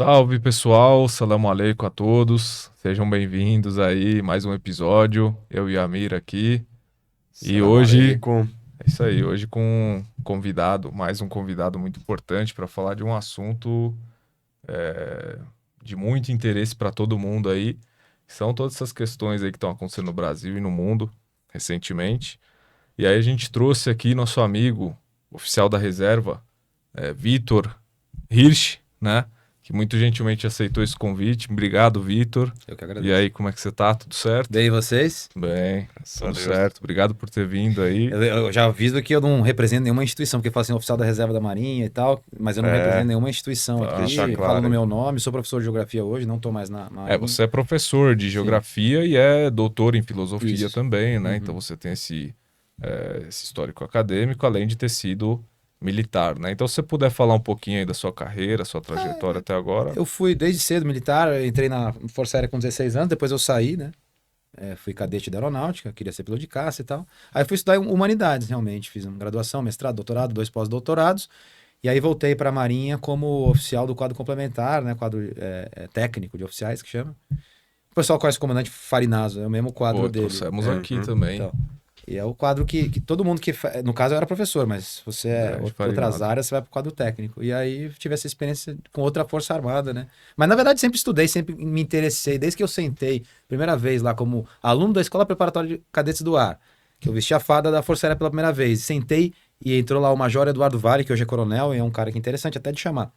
Salve pessoal, salam aleikum a todos, sejam bem-vindos aí, mais um episódio, eu e a Amir aqui, e Salam hoje, alaikum. é isso aí, hoje com um convidado, mais um convidado muito importante para falar de um assunto de muito interesse para todo mundo aí, que são todas essas questões aí que estão acontecendo no Brasil e no mundo recentemente, e aí a gente trouxe aqui nosso amigo, oficial da reserva, Vitor Hirsch, né? Que muito gentilmente aceitou esse convite. Obrigado, Vitor. Eu que E agradeço. aí, como é que você tá? Tudo certo? Bem, e vocês? Bem, Graças a tudo Deus. certo. Obrigado por ter vindo aí. Eu já aviso que eu não represento nenhuma instituição, porque eu falo assim, oficial da reserva da Marinha e tal, mas eu não represento nenhuma instituição Tá, aqui. deixar Falo claro no aí. meu nome, sou professor de geografia hoje, não tô mais na Marinha. Você é professor de geografia e é doutor em filosofia Isso. também, né? Uhum. Então você tem esse histórico acadêmico, além de ter sido militar, né? Então, se você puder falar um pouquinho aí da sua carreira, sua trajetória até agora. Eu fui desde cedo militar, eu entrei na Força Aérea com 16 anos, depois eu saí, né? Fui cadete da aeronáutica, queria ser piloto de caça e tal. Aí fui estudar humanidades, realmente. Fiz uma graduação, mestrado, doutorado, 2 pós-doutorados. E aí voltei para a Marinha como oficial do quadro complementar, né? Quadro técnico de oficiais, que chama. O pessoal conhece o comandante Farinazo, é o mesmo quadro Pô, dele. trouxemos aqui também. Então, e é o quadro que todo mundo no caso eu era professor, mas se você Grande outras Farinazo. áreas, você vai para o quadro técnico. E aí tive essa experiência com outra Força Armada, né? Mas na verdade sempre estudei, sempre me interessei, desde que eu sentei, primeira vez lá como aluno da Escola Preparatória de Cadetes do Ar, que eu vesti a fada da Força Aérea pela primeira vez. Sentei e entrou lá o Major Eduardo Vale, que hoje é coronel, e é um cara que é interessante até de chamar.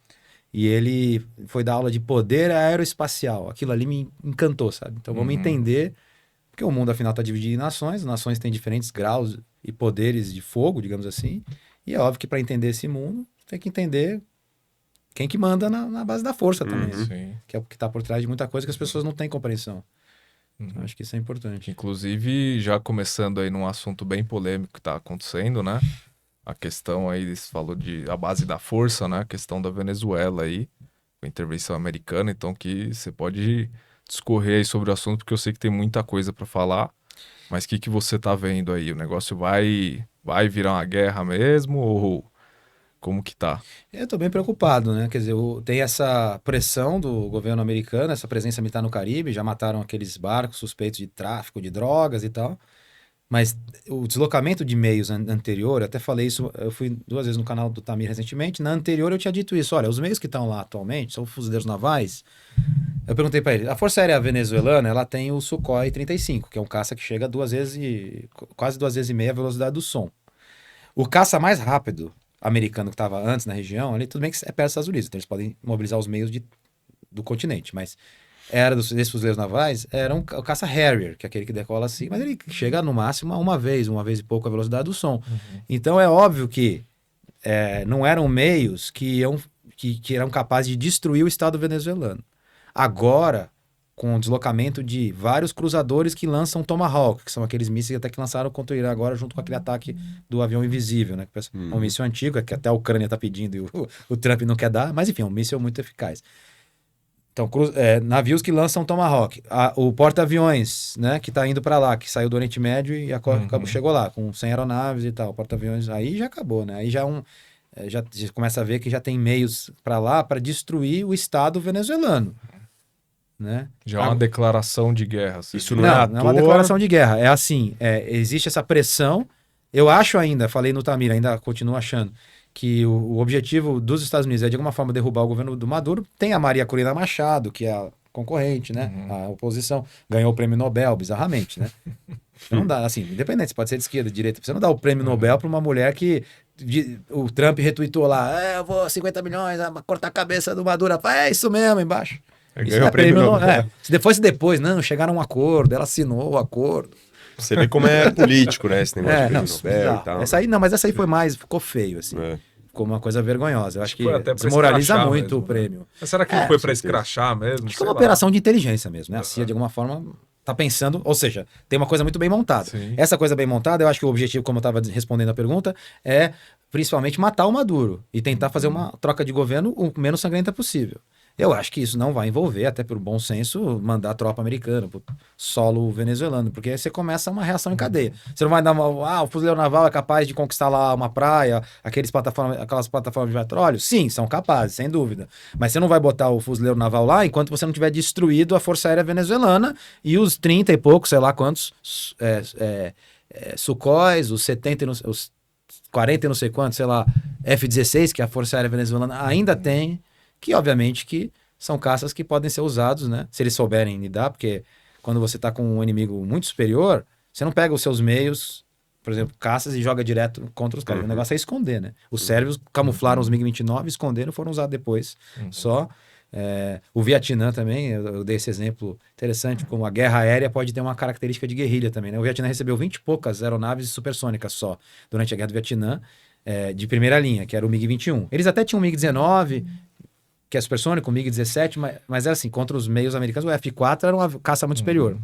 E ele foi dar aula de poder aeroespacial. Aquilo ali me encantou, sabe? Então vamos entender, porque o mundo afinal está dividido em nações, as nações têm diferentes graus e poderes de fogo, digamos assim. E é óbvio que para entender esse mundo, tem que entender quem que manda na base da força também, né? Sim. Que é o que está por trás de muita coisa que as pessoas não têm compreensão. Então, acho que isso é importante. Inclusive, já começando aí num assunto bem polêmico que tá acontecendo, né? A questão aí, você falou de a base da força, né? A questão da Venezuela aí, com a intervenção americana, então que você pode discorrer aí sobre o assunto, porque eu sei que tem muita coisa para falar, mas o que você tá vendo aí? O negócio vai virar uma guerra mesmo ou como que tá? Eu estou bem preocupado, né? Quer dizer, tem essa pressão do governo americano, essa presença militar no Caribe, já mataram aqueles barcos suspeitos de tráfico de drogas e tal. Mas o deslocamento de meios anterior, eu até falei isso, eu fui 2 vezes no canal do Tamir recentemente, na anterior eu tinha dito isso, olha, os meios que estão lá atualmente são fuzileiros navais. Eu perguntei para ele, a Força Aérea Venezuelana, ela tem o Sukhoi 35, que é um caça que chega quase 2 vezes e meia a velocidade do som. O caça mais rápido americano que estava antes na região, ali tudo bem que é perto dos Estados Unidos, então eles podem mobilizar os meios do continente, mas desses fuzileiros navais, era o caça Harrier, que é aquele que decola assim, mas ele chega no máximo a uma vez e pouco a velocidade do som. Então é óbvio que não eram meios que eram capazes de destruir o Estado venezuelano. Agora, com o deslocamento de vários cruzadores que lançam Tomahawk, que são aqueles mísseis até que lançaram contra o Irã agora, junto com aquele ataque do avião invisível, né? É um míssil antigo, que até a Ucrânia está pedindo e o Trump não quer dar, mas enfim, é um míssil muito eficaz. Então, navios que lançam Tomahawk. O porta-aviões, né, que está indo para lá, que saiu do Oriente Médio e chegou lá, com 100 aeronaves e tal. Porta-aviões, aí já acabou, né? Aí já começa a ver que já tem meios para lá para destruir o Estado venezuelano, né? Já é uma declaração de guerra. Isso não é à Não é uma toa. declaração de guerra. É assim, existe essa pressão. Eu acho ainda, falei no Tamir, ainda continuo achando, que o objetivo dos Estados Unidos é de alguma forma derrubar o governo do Maduro. Tem a Maria Corina Machado, que é a concorrente, né? A oposição. Ganhou o prêmio Nobel, bizarramente, né? Não dá, assim, independente, você pode ser de esquerda, de direita. Você não dá o prêmio Nobel para uma mulher que o Trump retweetou lá, eu vou 50 milhões, cortar a cabeça do Maduro. É isso mesmo, embaixo. Isso Ganhou o prêmio Nobel. Se depois, não, chegaram a um acordo, ela assinou o acordo. Você vê como é político, né? Esse negócio de prêmio Nobel bizarro. e tal. Mas essa aí ficou feio, assim. Ficou uma coisa vergonhosa. Eu acho que Foi até pra desmoraliza escrachar muito mesmo, o prêmio. né? Mas será que não foi pra certeza. escrachar mesmo? Acho que é Sei uma lá. operação de inteligência mesmo, né? A CIA, de alguma forma, tá pensando... Ou seja, tem uma coisa muito bem montada. Sim. Essa coisa bem montada, eu acho que o objetivo, como eu estava respondendo a pergunta, é principalmente matar o Maduro e tentar fazer uma troca de governo o menos sangrenta possível. Eu acho que isso não vai envolver, até pelo bom senso, mandar tropa americana pro solo venezuelano, porque aí você começa uma reação em cadeia. Você não vai dar o fuzileiro naval é capaz de conquistar lá uma praia, aquelas plataformas de petróleo? Sim, são capazes, sem dúvida. Mas você não vai botar o fuzileiro naval lá enquanto você não tiver destruído a Força Aérea Venezuelana e os 30 e poucos, sei lá quantos, Sukhóis, os 70 e os 40 e não sei quantos, sei lá, F-16, que a Força Aérea Venezuelana ainda tem, que obviamente que são caças que podem ser usados, né? Se eles souberem lidar, porque quando você está com um inimigo muito superior, você não pega os seus meios, por exemplo, caças e joga direto contra os caras. O negócio é esconder, né? Os sérvios camuflaram os MiG-29, esconderam, foram usados depois. Só. O Vietnã também, eu dei esse exemplo interessante, como a guerra aérea pode ter uma característica de guerrilha também, né? O Vietnã recebeu 20 e poucas aeronaves supersônicas só durante a guerra do Vietnã, de primeira linha, que era o MiG-21. Eles até tinham o MiG-19, que é supersônico, o MiG-17, mas era assim, contra os meios americanos, o F-4 era uma caça muito superior.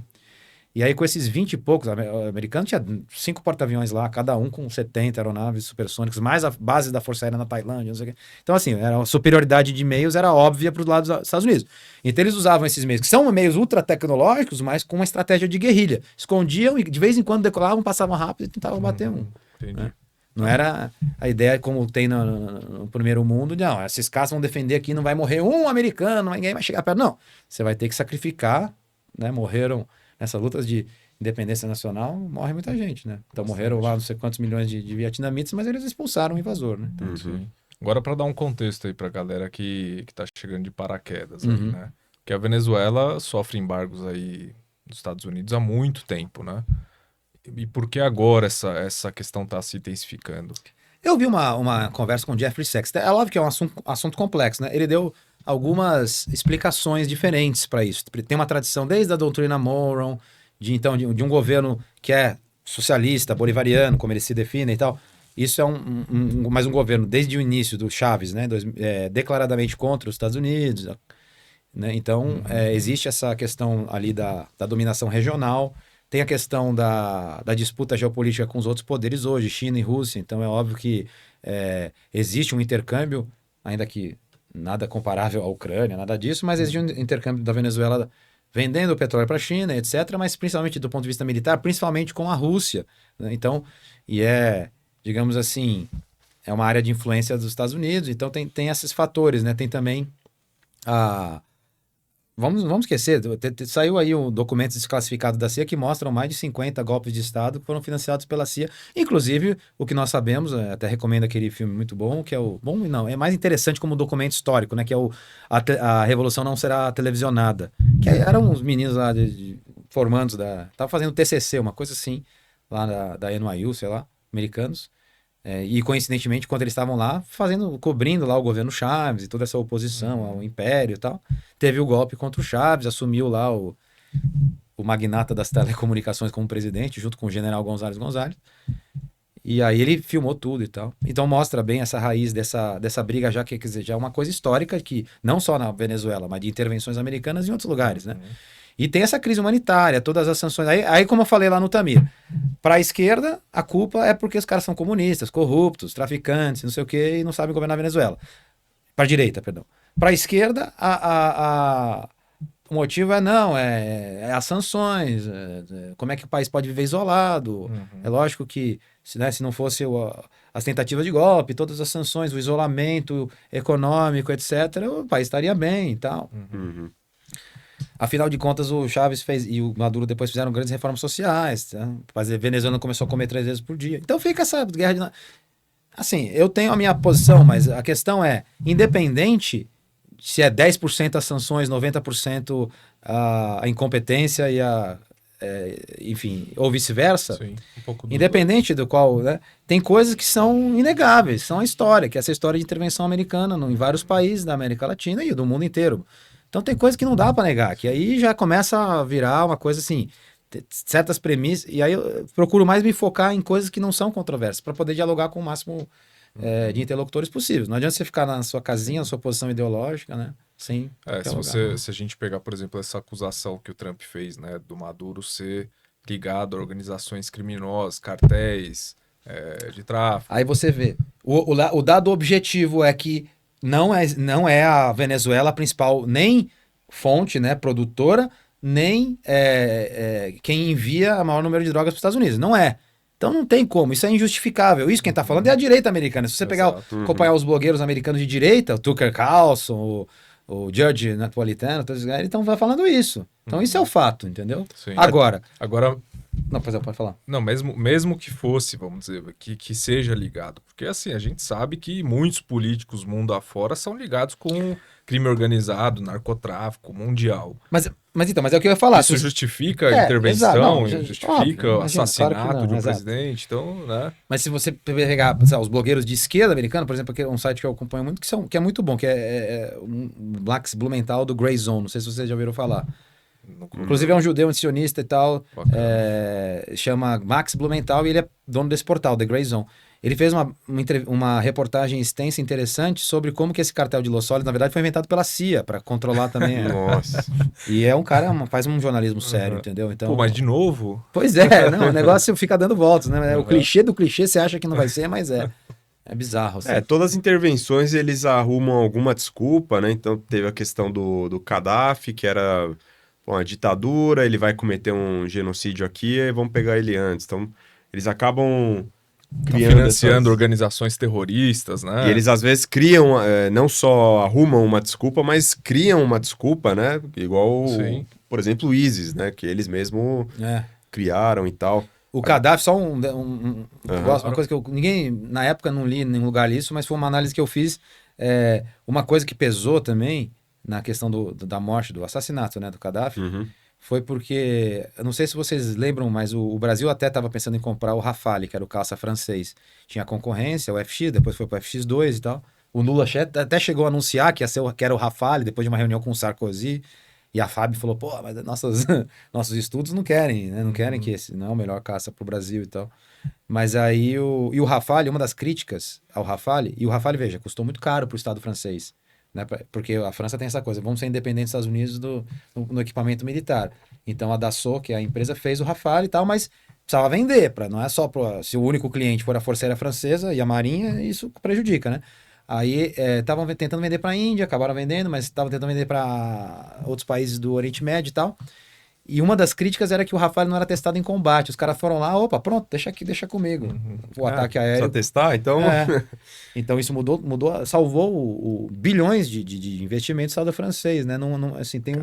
E aí, com esses 20 e poucos, o americano tinha 5 porta-aviões lá, cada um com 70 aeronaves supersônicas, mais a base da Força Aérea na Tailândia, não sei o quê. Então, assim, a superioridade de meios era óbvia para os lados dos Estados Unidos. Então, eles usavam esses meios, que são meios ultra tecnológicos, mas com uma estratégia de guerrilha. Escondiam e, de vez em quando, decolavam, passavam rápido e tentavam bater um. Entendi. Né? Não era a ideia como tem no primeiro mundo, de, não, esses caras vão defender aqui, não vai morrer um americano, ninguém vai chegar perto. Não, você vai ter que sacrificar, né? Morreram nessas lutas de independência nacional, morre muita gente, né? Então morreram lá não sei quantos milhões de vietnamitas, mas eles expulsaram o invasor, né? Sim. Agora, para dar um contexto aí pra galera que tá chegando de paraquedas, aí, né? Porque a Venezuela sofre embargos aí dos Estados Unidos há muito tempo, né? E por que agora essa questão tá se intensificando? Eu vi uma conversa com o Jeffrey Sachs. É óbvio que é um assunto complexo, né? Ele deu algumas explicações diferentes para isso. Tem uma tradição desde a doutrina Monroe, de um governo que é socialista, bolivariano, como ele se define e tal. Isso é mais um governo desde o início do Chávez, né? Declaradamente contra os Estados Unidos. Né? Então, existe essa questão ali da dominação regional. Tem a questão da disputa geopolítica com os outros poderes hoje, China e Rússia. Então, é óbvio que existe um intercâmbio, ainda que nada comparável à Ucrânia, nada disso, mas existe um intercâmbio da Venezuela vendendo petróleo para a China, etc., mas principalmente do ponto de vista militar, principalmente com a Rússia. Né? Então, digamos assim, é uma área de influência dos Estados Unidos, então tem esses fatores, né? Tem também Vamos esquecer, saiu aí um documento desclassificado da CIA que mostram mais de 50 golpes de Estado que foram financiados pela CIA. Inclusive, o que nós sabemos, até recomendo aquele filme muito bom, que é o... Bom, não, é mais interessante como documento histórico, né? Que é a Revolução Não Será Televisionada. Que eram uns meninos lá formandos Estavam fazendo TCC, uma coisa assim, lá da NYU, sei lá, americanos. E coincidentemente, quando eles estavam lá, cobrindo lá o governo Chaves e toda essa oposição ao império e tal, teve o golpe contra o Chaves, assumiu lá o magnata das telecomunicações como presidente, junto com o general González González. E aí ele filmou tudo e tal. Então mostra bem essa raiz dessa briga já, quer dizer, já é uma coisa histórica que, não só na Venezuela, mas de intervenções americanas em outros lugares, né? E tem essa crise humanitária, todas as sanções. Aí como eu falei lá no Tamir, para a esquerda, a culpa é porque os caras são comunistas, corruptos, traficantes, não sei o quê, e não sabem governar a Venezuela. Para a direita, perdão. Para a esquerda, o motivo é as sanções, como é que o país pode viver isolado. É lógico que se não fosse as tentativas de golpe, todas as sanções, o isolamento econômico, etc., o país estaria bem e tal. Afinal de contas, o Chávez e o Maduro depois fizeram grandes reformas sociais. Tá? A Venezuela começou a comer 3 vezes por dia. Então fica essa guerra de... Assim, eu tenho a minha posição, mas a questão é, independente se é 10% as sanções, 90% a incompetência e enfim, ou vice-versa, independente do qual, né, tem coisas que são inegáveis, são a história, que é essa história de intervenção americana em vários países da América Latina e do mundo inteiro. Então tem coisas que não dá para negar, que aí já começa a virar uma coisa assim, certas premissas, e aí eu procuro mais me focar em coisas que não são controversas, para poder dialogar com o máximo de interlocutores possíveis. Não adianta você ficar na sua casinha, na sua posição ideológica, né? Sem se a gente pegar, por exemplo, essa acusação que o Trump fez, né, do Maduro ser ligado a organizações criminosas, cartéis de tráfico. Aí você vê, o dado objetivo é que não é a Venezuela a principal nem fonte, né, produtora, nem quem envia o maior número de drogas para os Estados Unidos. Não é. Então não tem como, isso é injustificável. Isso quem está falando é a direita americana. Se você acompanhar os blogueiros americanos de direita, o Tucker Carlson, o Judge Napolitano, todos eles estão falando isso. Então isso é o fato, entendeu? Sim. Agora... Não, pode falar. Não, mesmo que fosse, vamos dizer, que seja ligado. Porque assim, a gente sabe que muitos políticos mundo afora são ligados com crime organizado, narcotráfico, mundial. Mas é o que eu ia falar. Isso justifica a intervenção, justifica o assassinato de um presidente, então, né? Mas se você pegar os blogueiros de esquerda americana, por exemplo, que é um site que eu acompanho muito, que é muito bom, que é um Max Blumenthal do Grey Zone, não sei se vocês já ouviram falar. Inclusive é um judeu antisionista e tal, chama Max Blumenthal e ele é dono desse portal, The Grey Zone. Ele fez uma reportagem extensa e interessante sobre como que esse cartel de Los Solis, na verdade, foi inventado pela CIA, para controlar também. Nossa. E é um cara, faz um jornalismo sério, entendeu? Então, pô, mas de novo? Pois é, não, o negócio fica dando voltas, né? O clichê do clichê, você acha que não vai ser, mas é. É bizarro. Assim. Todas as intervenções eles arrumam alguma desculpa, né? Então teve a questão do Gaddafi, que era uma ditadura, ele vai cometer um genocídio aqui e vamos pegar ele antes. Então eles acabam financiando organizações terroristas, né? E eles às vezes criam, não só arrumam uma desculpa, mas criam uma desculpa, né? Igual, por exemplo, o ISIS, né? Que eles mesmo criaram e tal. O Gaddafi, só uma coisa que ninguém, na época, não li em nenhum lugar isso, mas foi uma análise que eu fiz. Uma coisa que pesou também na questão da morte, do assassinato, né, do Gaddafi, foi porque, eu não sei se vocês lembram, mas o Brasil até estava pensando em comprar o Rafale, que era o caça francês. Tinha concorrência, o FX, depois foi para o FX2 e tal. O Lula até chegou a anunciar que era o Rafale, depois de uma reunião com o Sarkozy. E a FAB falou, pô, mas nossos estudos não querem, né? Não querem que esse não é o melhor caça para o Brasil e tal. Mas aí o Rafale, uma das críticas ao Rafale, e o Rafale, veja, custou muito caro para o Estado francês. Né? Porque a França tem essa coisa, vamos ser independentes dos Estados Unidos no equipamento militar. Então a Dassault, que é a empresa, fez o Rafale e tal, mas precisava vender, não é só se o único cliente for a Força Aérea Francesa e a Marinha, isso prejudica, né? Aí estavam tentando vender para a Índia, acabaram vendendo, mas estavam tentando vender para outros países do Oriente Médio e tal. E uma das críticas era que o Rafale não era testado em combate. Os caras foram lá, opa, pronto, deixa aqui, deixa comigo. O ataque aéreo. Só testar, então... Então isso mudou, salvou bilhões de investimentos do Estado francês, né? Não, assim, tem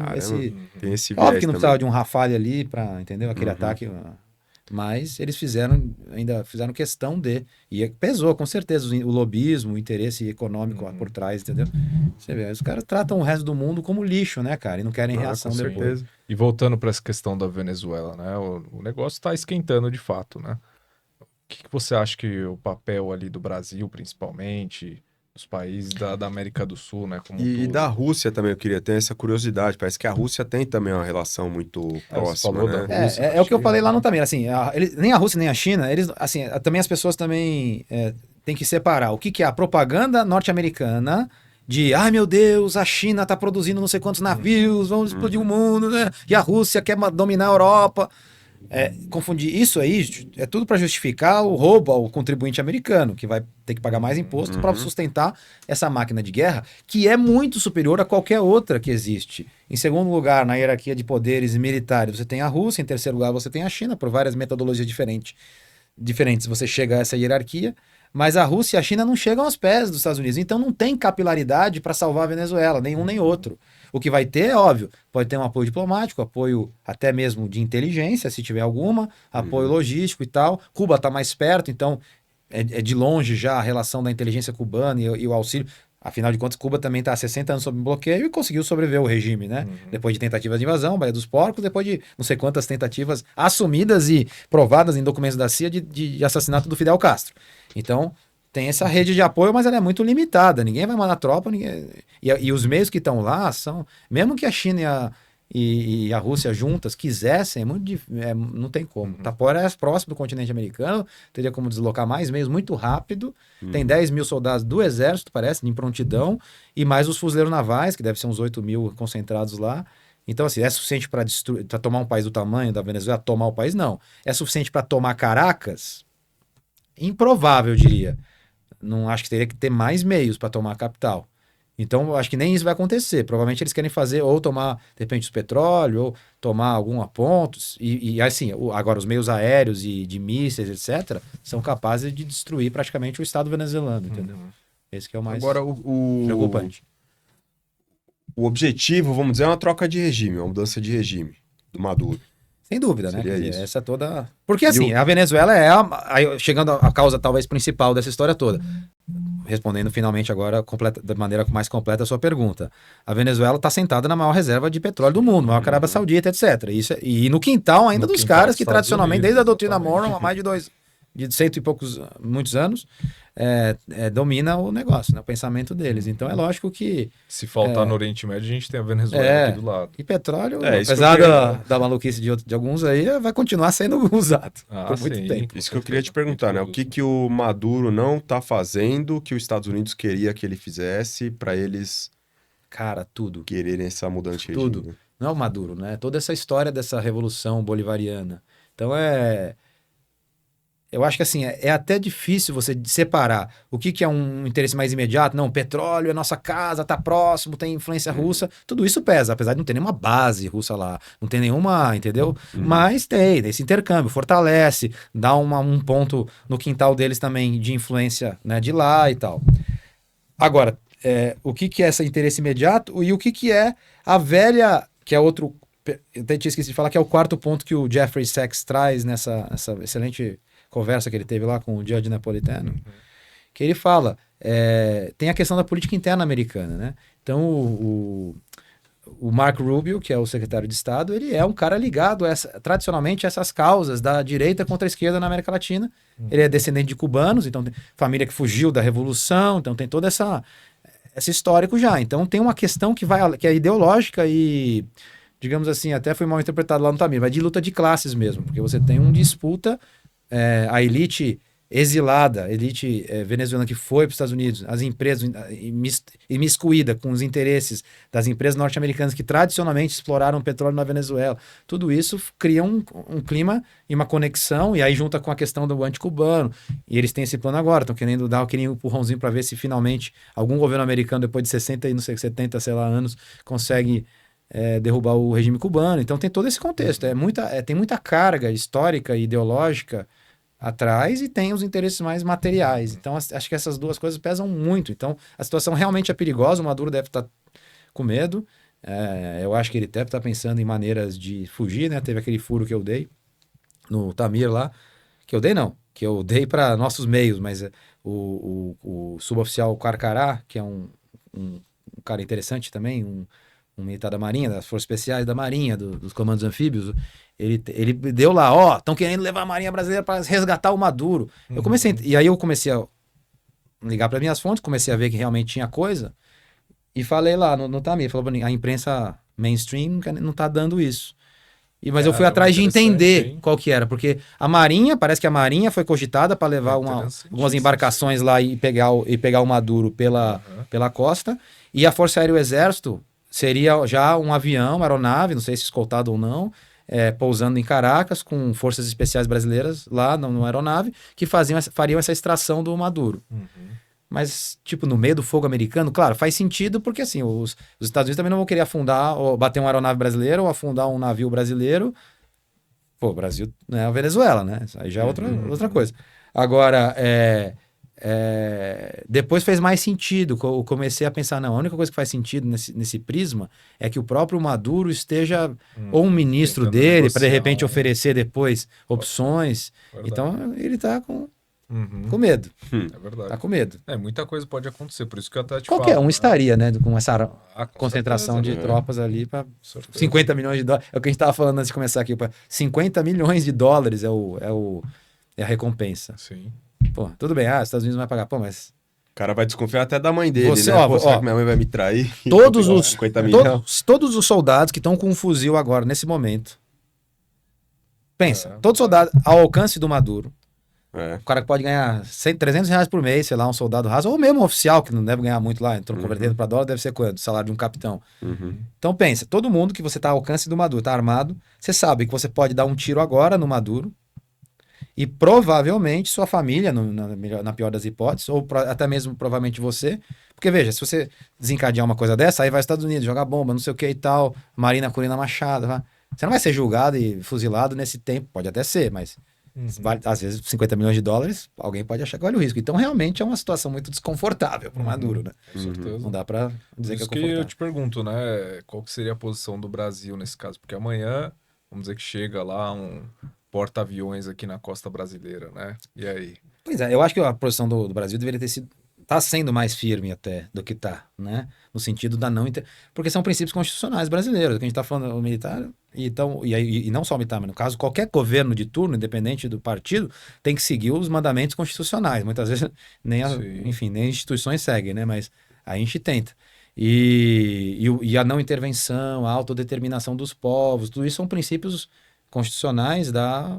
esse óbvio que não precisava de um Rafale ali para, entendeu? Aquele ataque... Mas eles ainda fizeram questão de... E pesou, com certeza, o lobismo, o interesse econômico por trás, entendeu? Você vê, os caras tratam o resto do mundo como lixo, né, cara? E não querem reação depois. Certeza. E voltando para essa questão da Venezuela, né? O negócio está esquentando de fato, né? O que você acha que o papel ali do Brasil, principalmente... Os países da América do Sul, né? E da Rússia também, eu queria ter essa curiosidade. Parece que a Rússia tem também uma relação muito próxima, né? Da Rússia, é o que eu falei lá no também. Assim, nem a Rússia nem a China, assim, também as pessoas também têm que separar. O que é a propaganda norte-americana de, ai meu Deus, a China está produzindo não sei quantos navios, vamos explodir o mundo, né? E a Rússia quer dominar a Europa. Confundir isso aí é tudo para justificar o roubo ao contribuinte americano, que vai ter que pagar mais imposto para sustentar essa máquina de guerra, que é muito superior a qualquer outra que existe. Em segundo lugar, na hierarquia de poderes militares, você tem a Rússia, em terceiro lugar, você tem a China, por várias metodologias diferentes você chega a essa hierarquia, mas a Rússia e a China não chegam aos pés dos Estados Unidos, então não tem capilaridade para salvar a Venezuela, nenhum nem outro. O que vai ter, é óbvio, pode ter um apoio diplomático, apoio até mesmo de inteligência, se tiver alguma, apoio logístico e tal. Cuba está mais perto, então é de longe já a relação da inteligência cubana e o auxílio. Afinal de contas, Cuba também está há 60 anos sob bloqueio e conseguiu sobreviver ao regime, né? Depois de tentativas de invasão, Baía dos Porcos, depois de não sei quantas tentativas assumidas e provadas em documentos da CIA de assassinato do Fidel Castro. Então... tem essa rede de apoio, mas ela é muito limitada. Ninguém vai mandar tropa. E os meios que estão lá são... Mesmo que a China e a Rússia juntas quisessem, não tem como. Tapora é próximo do continente americano, teria como deslocar mais meios muito rápido. Tem 10 mil soldados do exército, parece, em prontidão, e mais os fuzileiros navais, que deve ser uns 8 mil concentrados lá. Então, assim, é suficiente para tomar um país do tamanho da Venezuela? Tomar o país? Não. É suficiente para tomar Caracas? Improvável, eu diria. Não acho que teria que ter mais meios para tomar a capital. Então, eu acho que nem isso vai acontecer. Provavelmente eles querem fazer ou tomar, de repente, o petróleo, ou tomar algum pontos. E assim, agora os meios aéreos e de mísseis, etc., são capazes de destruir praticamente o Estado venezuelano, entendeu? Esse que é o mais Agora, preocupante. o objetivo, vamos dizer, é uma troca de regime, uma mudança de regime do Maduro. Sem dúvida, né? Seria Quer dizer, isso. essa toda. Porque assim, a Venezuela é chegando à causa talvez principal dessa história toda. Respondendo finalmente agora da maneira mais completa a sua pergunta. A Venezuela está sentada na maior reserva de petróleo do mundo, maior que a Arábia Saudita, etc. Isso, e no quintal ainda No dos quintal caras dos que Estados tradicionalmente, Unidos, desde a doutrina exatamente. Monroe, há mais de cento e poucos, muitos anos, domina o negócio, né? O pensamento deles. Então é lógico que. Se faltar no Oriente Médio, a gente tem a Venezuela aqui do lado. E petróleo, Isso apesar que eu queria- da maluquice de alguns aí, vai continuar sendo usado por muito sim, tempo. com Isso que eu certeza. queria te perguntar, né? O que o Maduro não tá fazendo que os Estados Unidos queria que ele fizesse para eles Cara, tudo. quererem essa mudança de regime? Tudo. Né? Não é o Maduro, né? Toda essa história dessa revolução bolivariana. Então eu acho que assim, é até difícil você separar o que é um interesse mais imediato. Não, petróleo é nossa casa, tá próximo, tem influência russa. Tudo isso pesa, apesar de não ter nenhuma base russa lá. Não tem nenhuma, entendeu? Mas tem esse intercâmbio, fortalece, dá um ponto no quintal deles também de influência, né, de lá e tal. Agora, o que é esse interesse imediato e o que é a velha, que é outro, eu até tinha esquecido de falar, que é o quarto ponto que o Jeffrey Sachs traz nessa excelente conversa que ele teve lá com o Judge Napolitano, que ele fala, tem a questão da política interna americana, né? Então, o Marco Rubio, que é o secretário de Estado, ele é um cara ligado tradicionalmente a essas causas da direita contra a esquerda na América Latina. Ele é descendente de cubanos, então tem família que fugiu da Revolução, então tem toda esse histórico já. Então tem uma questão que é ideológica e, digamos assim, até foi mal interpretado lá no Tamir, vai de luta de classes mesmo, porque você tem uma disputa, a elite exilada, elite venezuelana que foi para os Estados Unidos, as empresas imiscuída com os interesses das empresas norte-americanas que tradicionalmente exploraram petróleo na Venezuela. Tudo isso cria um clima e uma conexão, e aí junta com a questão do anticubano, e eles têm esse plano agora, estão querendo dar aquele empurrãozinho para ver se finalmente algum governo americano, depois de 60 e não sei, 70, sei lá, anos, consegue derrubar o regime cubano. Então tem todo esse contexto, tem muita carga histórica e ideológica atrás e tem os interesses mais materiais. Então, acho que essas duas coisas pesam muito. Então, a situação realmente é perigosa. O Maduro deve estar com medo. Eu acho que ele deve estar pensando em maneiras de fugir, né? Teve aquele furo que eu dei no Tamir lá. Que eu dei, não. Que eu dei para nossos meios, mas o suboficial Carcará, que é um cara interessante também, um militar da Marinha, das Forças Especiais da Marinha, dos comandos anfíbios, ele deu lá, estão querendo levar a Marinha Brasileira para resgatar o Maduro. E aí eu comecei a ligar para minhas fontes, comecei a ver que realmente tinha coisa, e falei lá no Tamir, falou pra mim, a imprensa mainstream não tá dando isso. Mas eu fui atrás de entender qual que era, porque parece que a Marinha foi cogitada para levar algumas embarcações lá e pegar o Maduro pela costa, e a Força Aérea e o Exército seria já um avião, uma aeronave, não sei se escoltado ou não, pousando em Caracas com forças especiais brasileiras lá numa aeronave que fariam essa extração do Maduro. Mas, tipo, no meio do fogo americano, claro, faz sentido porque, assim, os Estados Unidos também não vão querer afundar ou bater uma aeronave brasileira ou afundar um navio brasileiro. Pô, o Brasil não é a Venezuela, né? Isso aí já é outra coisa. Agora, depois fez mais sentido. Eu comecei a pensar, não, a única coisa que faz sentido nesse prisma é que o próprio Maduro esteja ou um ministro dele para de repente oferecer depois opções. Verdade. Então ele tá com medo. É verdade. Tá com medo. Muita coisa pode acontecer, por isso que eu até te Qualquer falo, um estaria, né, com essa com concentração certeza, de tropas ali para 50 milhões de dólares. É o que a gente estava falando antes de começar aqui. 50 milhões de dólares é a recompensa. Sim. Pô, tudo bem, os Estados Unidos não vai pagar, pô, mas... O cara vai desconfiar até da mãe dele, né? Será que minha mãe vai me trair? Todos os soldados que estão com um fuzil agora, nesse momento, pensa, todo soldado ao alcance do Maduro, o cara que pode ganhar 300 reais por mês, sei lá, um soldado raso, ou mesmo um oficial, que não deve ganhar muito lá, então convertendo para dólar, deve ser quanto? O salário de um capitão. Então pensa, todo mundo que você tá ao alcance do Maduro, tá armado, você sabe que você pode dar um tiro agora no Maduro, E provavelmente sua família, na pior das hipóteses, ou até mesmo provavelmente você. Porque veja, se você desencadear uma coisa dessa, aí vai aos Estados Unidos, jogar bomba, não sei o que e tal, Marina Corina Machado. Você não vai ser julgado e fuzilado nesse tempo, pode até ser, mas às vezes 50 milhões de dólares, alguém pode achar que vale o risco. Então realmente é uma situação muito desconfortável para o Maduro, né? Com certeza. Não dá para dizer que é Isso que confortável. eu te pergunto, né? Qual que seria a posição do Brasil nesse caso? Porque amanhã, vamos dizer que chega lá um porta-aviões aqui na costa brasileira, né? E aí? Pois é, eu acho que a posição do Brasil deveria ter sido. Tá sendo mais firme até do que tá, né? No sentido da não. Porque são princípios constitucionais brasileiros, que a gente tá falando o militar, e não só o militar, mas no caso, qualquer governo de turno, independente do partido, tem que seguir os mandamentos constitucionais. Muitas vezes enfim, nem as instituições seguem, né? Mas a gente tenta. E a não intervenção, a autodeterminação dos povos, tudo isso são princípios constitucionais da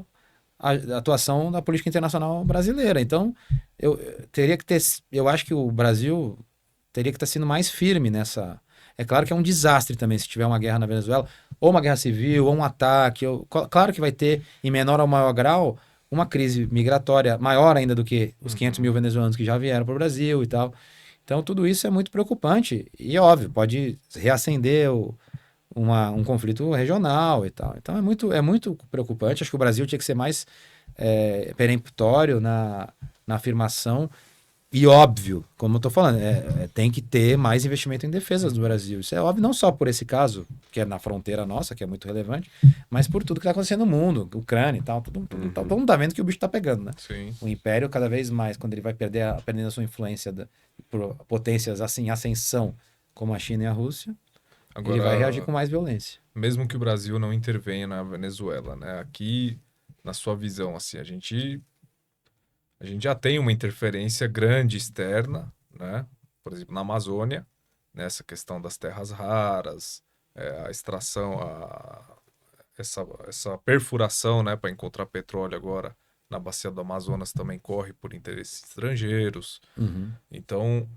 atuação da política internacional brasileira. Então, eu acho que o Brasil teria que estar sendo mais firme nessa. É claro que é um desastre também se tiver uma guerra na Venezuela, ou uma guerra civil, ou um ataque. Claro que vai ter, em menor ou maior grau, uma crise migratória maior ainda do que os 500 mil venezuelanos que já vieram para o Brasil e tal. Então, tudo isso é muito preocupante. E, óbvio, pode reacender um conflito regional e tal. Então é muito preocupante. Acho que o Brasil tinha que ser mais peremptório na afirmação. E óbvio, como eu estou falando, tem que ter mais investimento em defesa do Brasil. Isso é óbvio, não só por esse caso, que é na fronteira nossa, que é muito relevante, mas por tudo que está acontecendo no mundo, Ucrânia e tal. Todo mundo está vendo que o bicho está pegando, né? Sim. O Império, cada vez mais, quando ele vai perdendo a sua influência por potências assim, em ascensão, como a China e a Rússia, Agora, ele vai reagir com mais violência. Mesmo que o Brasil não intervenha na Venezuela, né? Aqui, na sua visão, assim, a gente já tem uma interferência grande externa, né? Por exemplo, na Amazônia, nessa questão das terras raras, a extração, essa perfuração, né, para encontrar petróleo agora na bacia do Amazonas também corre por interesses estrangeiros. Então,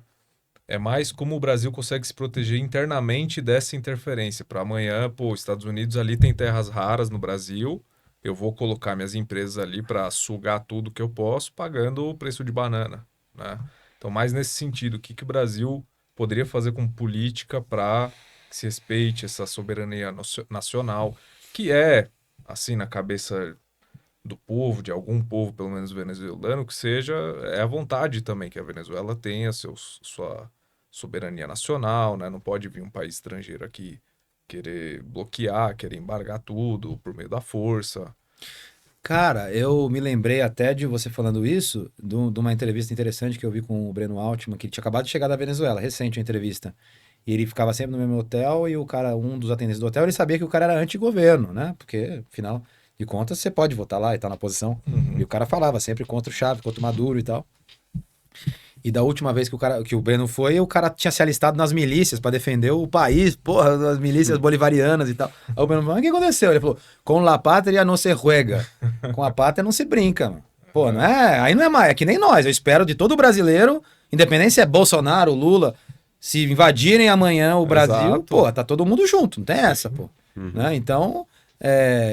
é mais como o Brasil consegue se proteger internamente dessa interferência. Para amanhã, os Estados Unidos ali tem terras raras no Brasil, eu vou colocar minhas empresas ali para sugar tudo que eu posso, pagando o preço de banana, né? Então, mais nesse sentido, o que o Brasil poderia fazer com política para que se respeite essa soberania nacional, que é, assim, na cabeça do povo, de algum povo, pelo menos venezuelano, que seja, é a vontade também que a Venezuela tenha sua soberania nacional, né? Não pode vir um país estrangeiro aqui querer bloquear, querer embargar tudo por meio da força. Cara, eu me lembrei até de você falando isso, de uma entrevista interessante que eu vi com o Breno Altman, que tinha acabado de chegar da Venezuela, recente a entrevista. E ele ficava sempre no mesmo hotel e o cara, um dos atendentes do hotel, ele sabia que o cara era anti-governo, né? Porque, afinal de contas, você pode votar lá e tá na posição. E o cara falava sempre contra o Chávez, contra o Maduro e tal. E da última vez que o Breno foi, o cara tinha se alistado nas milícias pra defender o país, porra, das milícias bolivarianas e tal. Aí o Breno falou, o que aconteceu? Ele falou, com la pátria não se juega. Com a pátria não se brinca, mano. Pô, não é, aí não é mais, é que nem nós. Eu espero de todo brasileiro, independente se é Bolsonaro, Lula, se invadirem amanhã o Brasil, Exato. pô, tá todo mundo junto, não tem essa, pô. Né? Então,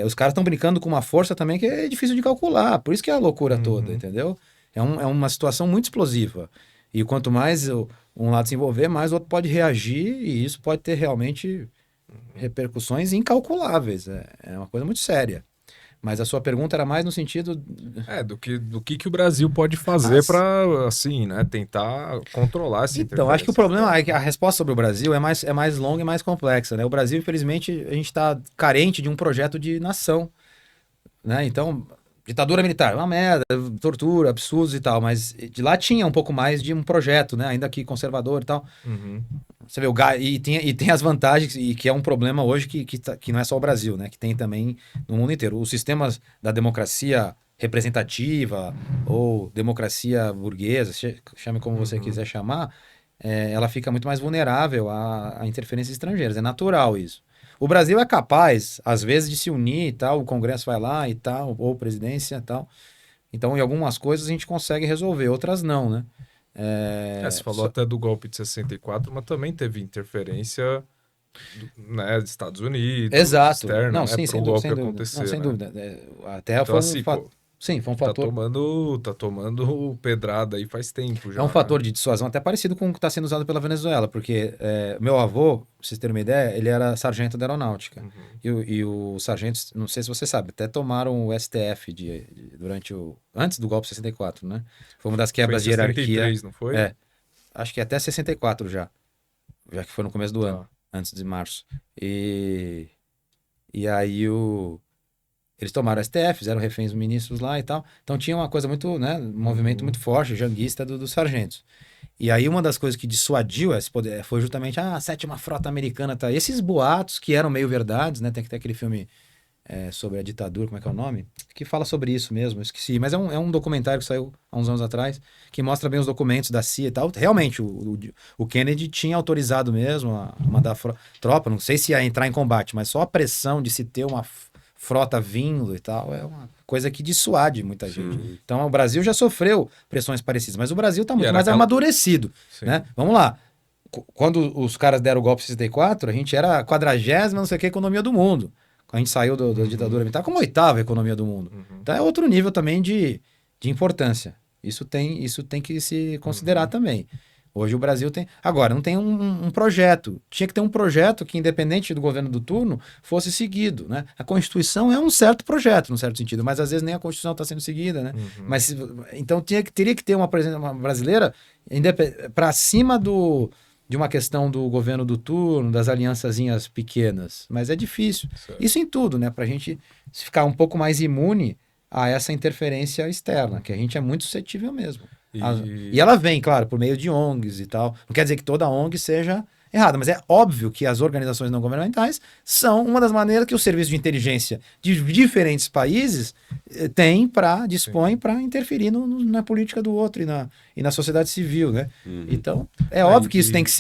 os caras estão brincando com uma força também que é difícil de calcular. Por isso que é a loucura toda, entendeu? É uma situação muito explosiva. E quanto mais um lado se envolver, mais o outro pode reagir e isso pode ter realmente repercussões incalculáveis. É uma coisa muito séria. Mas a sua pergunta era mais no sentido... Do que o Brasil pode fazer para, assim, né, tentar controlar essa Então, acho que o problema é que a resposta sobre o Brasil é mais longa e mais complexa, né? O Brasil, infelizmente, a gente está carente de um projeto de nação, né? Então, ditadura militar, uma merda, tortura, absurdos e tal, mas de lá tinha um pouco mais de um projeto, né? Ainda que conservador e tal. Você vê, e tem as vantagens, e que é um problema hoje que não é só o Brasil, né? Que tem também no mundo inteiro. Os sistemas da democracia representativa ou democracia burguesa, chame como você quiser chamar, ela fica muito mais vulnerável a interferências estrangeiras. É natural isso. O Brasil é capaz, às vezes, de se unir e tal, o Congresso vai lá e tal, ou presidência e tal. Então, em algumas coisas a gente consegue resolver, outras não, né? Você falou até do golpe de 64, mas também teve interferência né, dos Estados Unidos, Exato. externa, Não, né, sim, para o golpe acontecer. Não, sem né? dúvida. Até Então, foi assim, Sim, foi um Tá fator. tomando pedrada aí faz tempo já. É um fator né? de dissuasão até parecido com o que está sendo usado pela Venezuela, porque meu avô, pra vocês terem uma ideia, ele era sargento da aeronáutica. Uhum. E os sargentos, não sei se você sabe, até tomaram o STF antes do golpe de 64, né? Foi uma das Foi em quebras de hierarquia. 63, não foi? É, acho que até 64 já que foi no começo do Tá. ano, antes de março. E aí eles tomaram o STF, fizeram reféns dos ministros lá e tal. Então tinha uma coisa muito, né, um movimento muito forte, janguista dos sargentos. E aí uma das coisas que dissuadiu esse poder foi justamente a sétima frota americana, tá? E esses boatos que eram meio verdades, né? Tem que ter aquele filme sobre a ditadura, como é que é o nome? Que fala sobre isso mesmo, eu esqueci. Mas é um documentário que saiu há uns anos atrás, que mostra bem os documentos da CIA e tal. Realmente, o Kennedy tinha autorizado mesmo a mandar tropa, não sei se ia entrar em combate, mas só a pressão de se ter uma frota vindo e tal é uma coisa que dissuade muita gente. Então o Brasil já sofreu pressões parecidas, mas o Brasil está muito era mais amadurecido, Sim. né? Vamos lá. Quando os caras deram o golpe em 64, a gente era a 40ª, não sei o que, economia do mundo. Quando a gente saiu da ditadura militar, como a 8ª economia do mundo. Então é outro nível também de importância. Isso tem que se considerar também. Hoje o Brasil tem... Agora, não tem um projeto. Tinha que ter um projeto que, independente do governo do turno, fosse seguido, né? A Constituição é um certo projeto, num certo sentido, mas às vezes nem a Constituição está sendo seguida, né? Mas, então teria que ter uma brasileira para cima de uma questão do governo do turno, das aliançazinhas pequenas. Mas é difícil. Certo. Isso em tudo, né? Para a gente ficar um pouco mais imune a essa interferência externa, que a gente é muito suscetível mesmo. E ela vem, claro, por meio de ONGs e tal. Não quer dizer que toda ONG seja errada, mas é óbvio que as organizações não governamentais são uma das maneiras que o serviço de inteligência de diferentes países dispõe para interferir na política do outro e na sociedade civil, né? Então, é óbvio que isso tem que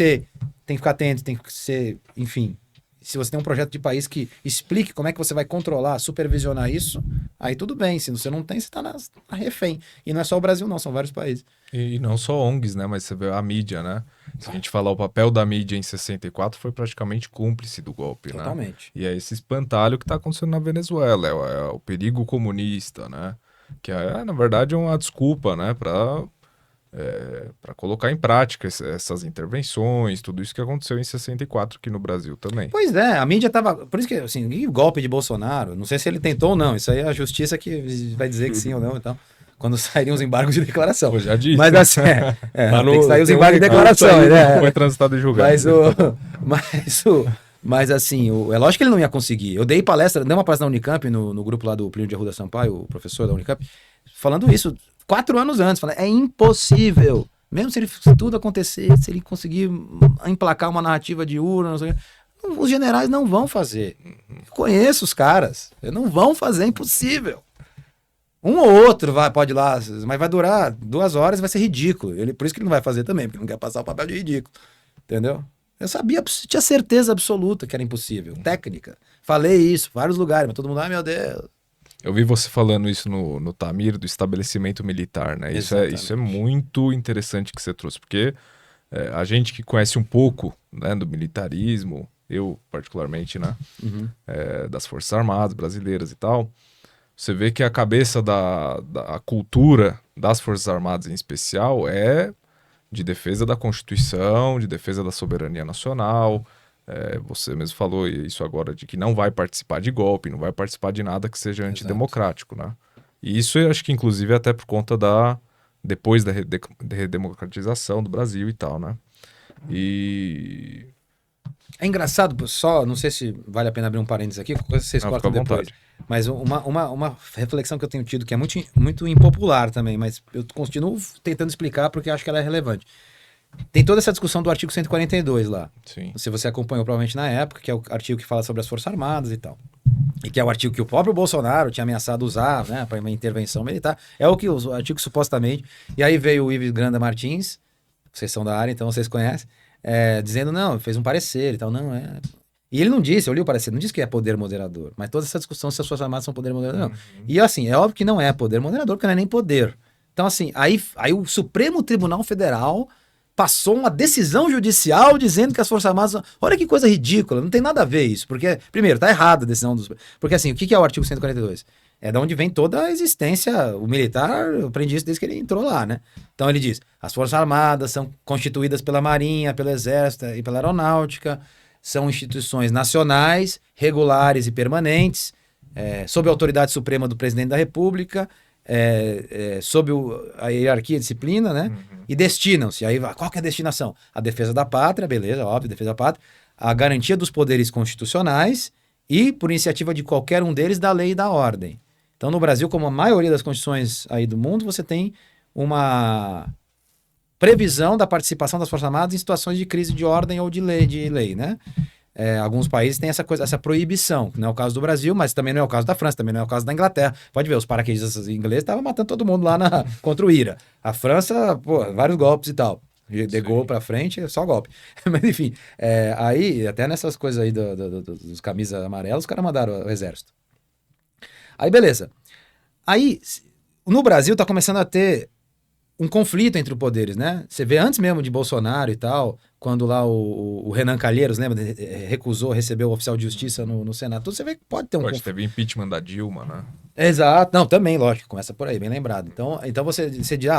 ficar atento, tem que ser, enfim... Se você tem um projeto de país que explique como é que você vai controlar, supervisionar isso, aí tudo bem. Se você não tem, você está na refém. E não é só o Brasil, não, são vários países. E não só ONGs, né? Mas você vê a mídia, né? Se a gente falar o papel da mídia em 64, foi praticamente cúmplice do golpe, né? Totalmente. E é esse espantalho que está acontecendo na Venezuela, é o perigo comunista, né? Que na verdade, uma desculpa, né? Para colocar em prática essas intervenções, tudo isso que aconteceu em 64 aqui no Brasil também. Pois é, a mídia tava... Por isso que, assim, e o golpe de Bolsonaro, não sei se ele tentou ou não, isso aí é a justiça que vai dizer que sim ou não e tal, quando sairiam os embargos de declaração. Eu já disse. Mas assim, tem que sair os embargos de declaração, né? Foi transitado e julgado. Mas assim, é lógico que ele não ia conseguir. Eu dei uma palestra na Unicamp, no grupo lá do Plínio de Arruda Sampaio, o professor da Unicamp, falando isso 4 anos antes, falando, é impossível. Mesmo se tudo acontecer, se ele conseguir emplacar uma narrativa de urna, não sei o quê, os generais não vão fazer. Eu conheço os caras. Não vão fazer, é impossível. Um ou outro pode ir lá, mas vai durar 2 horas e vai ser ridículo. Por isso que ele não vai fazer também, porque não quer passar o papel de ridículo. Entendeu? Eu sabia, tinha certeza absoluta que era impossível. Técnica. Falei isso em vários lugares, mas todo mundo, ai meu Deus. Eu vi você falando isso no Tamir, do estabelecimento militar, né? Isso é muito interessante que você trouxe, porque a gente que conhece um pouco, né, do militarismo, eu particularmente, né, das Forças Armadas brasileiras e tal, você vê que a cabeça da cultura das Forças Armadas em especial é de defesa da Constituição, de defesa da soberania nacional. Você mesmo falou isso agora, de que não vai participar de golpe, não vai participar de nada que seja antidemocrático, né? E isso eu acho que inclusive até por conta depois da redemocratização do Brasil e tal, né? E... É engraçado, só, não sei se vale a pena abrir um parênteses aqui, coisa que vocês Não, cortam fica à depois. vontade. Mas uma reflexão que eu tenho tido, que é muito, muito impopular também, mas eu continuo tentando explicar porque acho que ela é relevante. Tem toda essa discussão do artigo 142 lá. Sim. Se você acompanhou provavelmente na época, que é o artigo que fala sobre as Forças Armadas e tal. E que é o artigo que o próprio Bolsonaro tinha ameaçado usar, né, para uma intervenção militar. É o artigo supostamente. E aí veio o Ives Granda Martins, vocês são da área, então vocês conhecem, dizendo, não, fez um parecer e tal, não é... E ele não disse, eu li o parecer, não disse que é poder moderador, mas toda essa discussão se as Forças Armadas são poder moderador, não. E assim, é óbvio que não é poder moderador, porque não é nem poder. Então assim, aí o Supremo Tribunal Federal passou uma decisão judicial dizendo que as Forças Armadas... Olha que coisa ridícula, não tem nada a ver isso, porque, primeiro, tá errada a decisão dos... Porque assim, o que é o artigo 142? é da onde vem toda a existência. O militar, eu aprendi isso desde que ele entrou lá, né? Então ele diz, as Forças Armadas são constituídas pela Marinha, pelo Exército e pela Aeronáutica, são instituições nacionais, regulares e permanentes, sob a autoridade suprema do Presidente da República, sob a hierarquia e disciplina, né? E destinam-se. Aí, qual que é a destinação? A defesa da pátria, beleza, óbvio, defesa da pátria, a garantia dos poderes constitucionais e, por iniciativa de qualquer um deles, da lei e da ordem. Então, no Brasil, como a maioria das constituições aí do mundo, você tem uma previsão da participação das Forças Armadas em situações de crise de ordem ou de lei, né? Alguns países têm essa proibição, que não é o caso do Brasil, mas também não é o caso da França, também não é o caso da Inglaterra. Pode ver, os paraquedistas ingleses estavam matando todo mundo lá contra o IRA. A França, vários golpes e tal. De Gaulle pra frente, só golpe. Mas enfim, aí, até nessas coisas aí dos camisas amarelas, os caras mandaram o exército. Aí, beleza. Aí, no Brasil, tá começando a ter um conflito entre os poderes, né? Você vê antes mesmo de Bolsonaro e tal, quando lá o Renan Calheiros, lembra? Recusou receber o oficial de justiça no Senado. Tudo você vê que pode ter um conflito. Teve impeachment da Dilma, né? Exato. Não, também, lógico. Começa por aí, bem lembrado. Então você diz,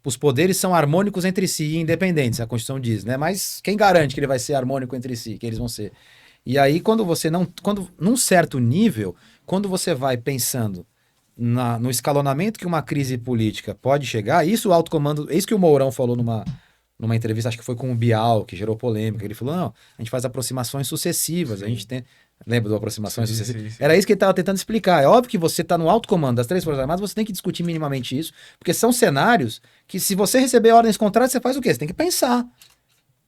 os poderes são harmônicos entre si e independentes, a Constituição diz, né? Mas quem garante que ele vai ser harmônico entre si, que eles vão ser? E aí, num certo nível, quando você vai pensando no escalonamento que uma crise política pode chegar, isso o alto comando, isso que o Mourão falou numa entrevista, acho que foi com o Bial, que gerou polêmica, ele falou, não, a gente faz aproximações sucessivas, a gente tem... Lembra do aproximações sucessivas? Era isso que ele estava tentando explicar. É óbvio que você está no alto comando das 3 Forças Armadas, você tem que discutir minimamente isso, porque são cenários que, se você receber ordens contrárias, você faz o quê? Você tem que pensar.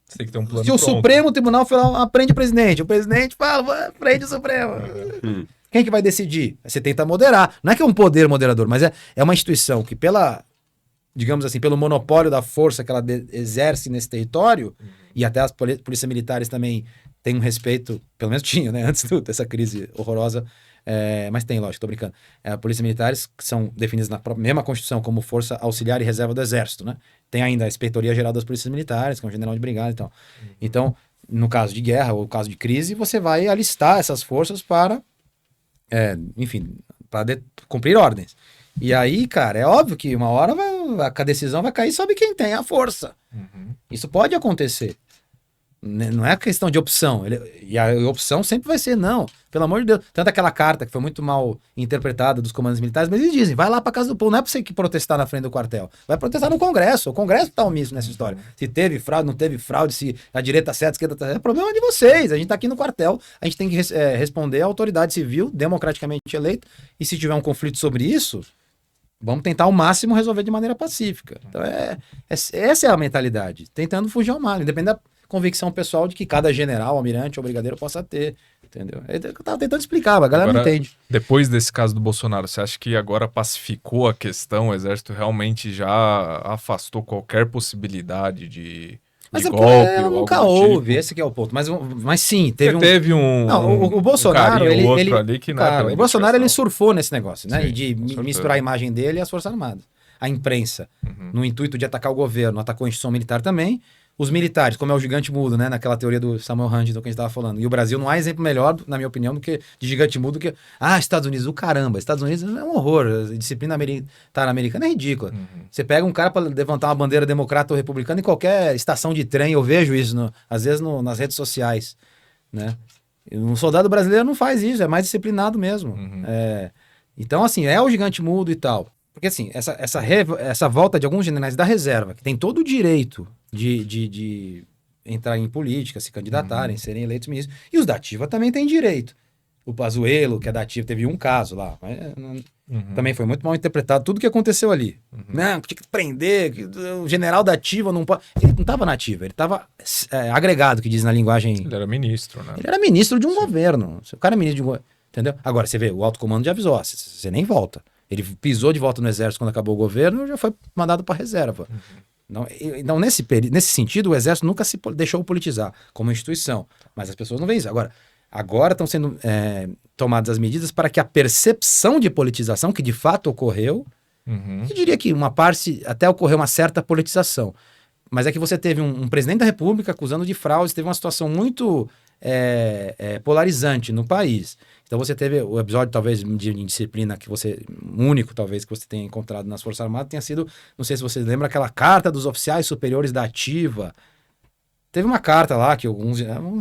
Você tem que ter um plano Se o pronto. Supremo Tribunal Federal aprende o presidente fala, prende o Supremo. Quem que vai decidir? Você tenta moderar. Não é que é um poder moderador, mas é uma instituição que digamos assim, pelo monopólio da força que ela exerce nesse território, e até as polícias militares também têm um respeito, pelo menos tinham, né, antes dessa crise horrorosa, mas tem, lógico, tô brincando. Polícias militares que são definidas na mesma Constituição como força auxiliar e reserva do Exército, né? Tem ainda a Inspetoria Geral das Polícias Militares, que é um general de brigada e tal. Então, no caso de guerra ou caso de crise, você vai alistar essas forças para, enfim, para cumprir ordens. E aí, cara, é óbvio que uma hora a decisão vai cair sobre quem tem a força. Isso pode acontecer. Não é questão de opção. E a opção sempre vai ser não. Pelo amor de Deus. Tanto aquela carta que foi muito mal interpretada dos comandos militares, mas eles dizem, vai lá pra casa do povo. Não é pra você que protestar na frente do quartel. Vai protestar no Congresso. O Congresso tá omisso nessa história. Se teve fraude, não teve fraude, se a direita tá certa, a esquerda tá certa. É problema de vocês. A gente tá aqui no quartel. A gente tem que responder à autoridade civil, democraticamente eleita. E se tiver um conflito sobre isso, vamos tentar ao máximo resolver de maneira pacífica. Então essa é a mentalidade. Tentando fugir ao mal, independente da convicção pessoal de que cada general, almirante ou brigadeiro possa ter, entendeu? Eu tava tentando explicar, a galera não entende. Depois desse caso do Bolsonaro, você acha que agora pacificou a questão? O Exército realmente já afastou qualquer possibilidade de golpe? Nunca houve, esse que é o ponto. Mas sim, teve um. Não, o Bolsonaro, ele ali que não cara, o Bolsonaro ele surfou nesse negócio, né? Sim, de misturar a imagem dele e as Forças Armadas. A imprensa, no intuito de atacar o governo, atacou a instituição militar também. Os militares, como é o gigante mudo, né? Naquela teoria do Samuel Huntington que a gente estava falando. E o Brasil não há exemplo melhor, na minha opinião, do que de gigante mudo que... Estados Unidos, o caramba. Estados Unidos é um horror. A disciplina militar americana é ridícula. Você pega um cara para levantar uma bandeira democrata ou republicana em qualquer estação de trem, eu vejo isso, às vezes nas redes sociais, né? Um soldado brasileiro não faz isso, é mais disciplinado mesmo. Então, assim, é o gigante mudo e tal. Porque, assim, essa volta de alguns generais da reserva, que tem todo o direito de entrar em política, se candidatarem, serem eleitos ministros, e os da ativa também têm direito. O Pazuello, que é da ativa, teve um caso lá, mas também foi muito mal interpretado tudo que aconteceu ali. Não, tinha que prender, o general da ativa não pode... Ele não estava na ativa, ele estava agregado, que diz na linguagem... Ele era ministro, né? Ele era ministro de um governo. O cara é ministro de um governo, entendeu? Agora, você vê, o alto comando já avisou, você nem volta. Ele pisou de volta no exército quando acabou o governo, já foi mandado para reserva. Então, nesse sentido, o exército nunca se deixou politizar como instituição. Mas as pessoas não veem isso. Agora estão sendo tomadas as medidas para que a percepção de politização, que de fato ocorreu, eu diria que uma parte até ocorreu uma certa politização. Mas é que você teve um presidente da República acusando de fraude, teve uma situação muito polarizante no país. Então você teve o episódio, talvez, de indisciplina único, talvez, que você tenha encontrado nas Forças Armadas, tenha sido, não sei se você lembra, aquela carta dos oficiais superiores da ativa. Teve uma carta lá que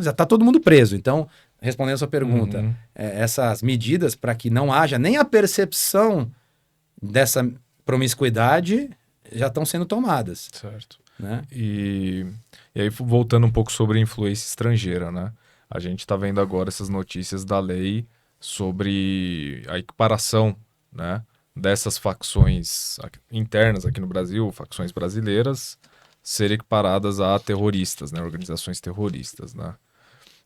já está todo mundo preso. Então, respondendo a sua pergunta, essas medidas para que não haja nem a percepção dessa promiscuidade já estão sendo tomadas. Certo. Né? E aí, voltando um pouco sobre a influência estrangeira, né? A gente está vendo agora essas notícias da lei sobre a equiparação, né, dessas facções internas aqui no Brasil, facções brasileiras, serem equiparadas a terroristas, né, organizações terroristas, né?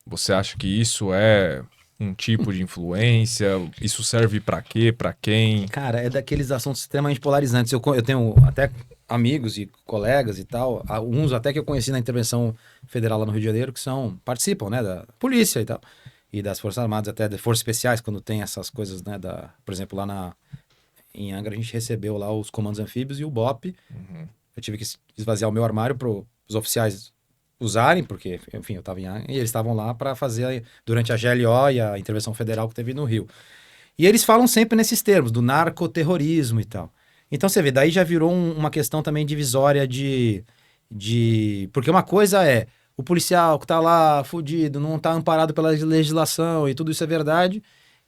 Você acha que isso é um tipo de influência? Isso serve para quê? Para quem? Cara, é daqueles assuntos extremamente polarizantes. Eu tenho até amigos e colegas e tal, uns até que eu conheci na intervenção federal lá no Rio de Janeiro, que participam, né, da polícia e tal, e das Forças Armadas, até de Forças Especiais, quando tem essas coisas, né, por exemplo, lá em Angra, a gente recebeu lá os comandos anfíbios e o BOP. Eu tive que esvaziar o meu armário para os oficiais usarem, porque, enfim, eu estava em Angra, e eles estavam lá para fazer, durante a GLO e a intervenção federal que teve no Rio. E eles falam sempre nesses termos, do narcoterrorismo e tal. Então você vê, daí já virou uma questão também divisória porque uma coisa é o policial que tá lá fudido, não tá amparado pela legislação e tudo isso é verdade,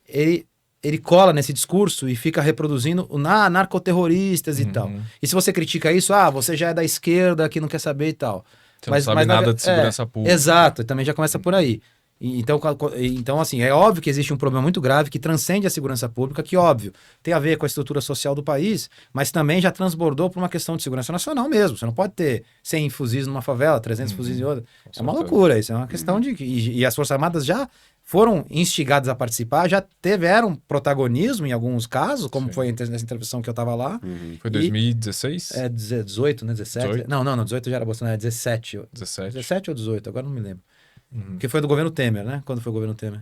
ele cola nesse discurso e fica reproduzindo narcoterroristas e tal. E se você critica isso, você já é da esquerda, que não quer saber e tal. Você não sabe nada de segurança pública. Exato, e também já começa por aí. Então, assim, é óbvio que existe um problema muito grave que transcende a segurança pública, que, óbvio, tem a ver com a estrutura social do país, mas também já transbordou por uma questão de segurança nacional mesmo. Você não pode ter 100 fuzis numa favela, 300 fuzis em outra. É uma loucura, isso é uma questão de... E as Forças Armadas já foram instigadas a participar, já tiveram protagonismo em alguns casos, como foi nessa intervenção que eu estava lá. Foi 2016? 18, né? 17. 18? Não, 18 já era Bolsonaro, 17. 17 ou 18, agora não me lembro. Que foi do governo Temer, né? Quando foi o governo Temer?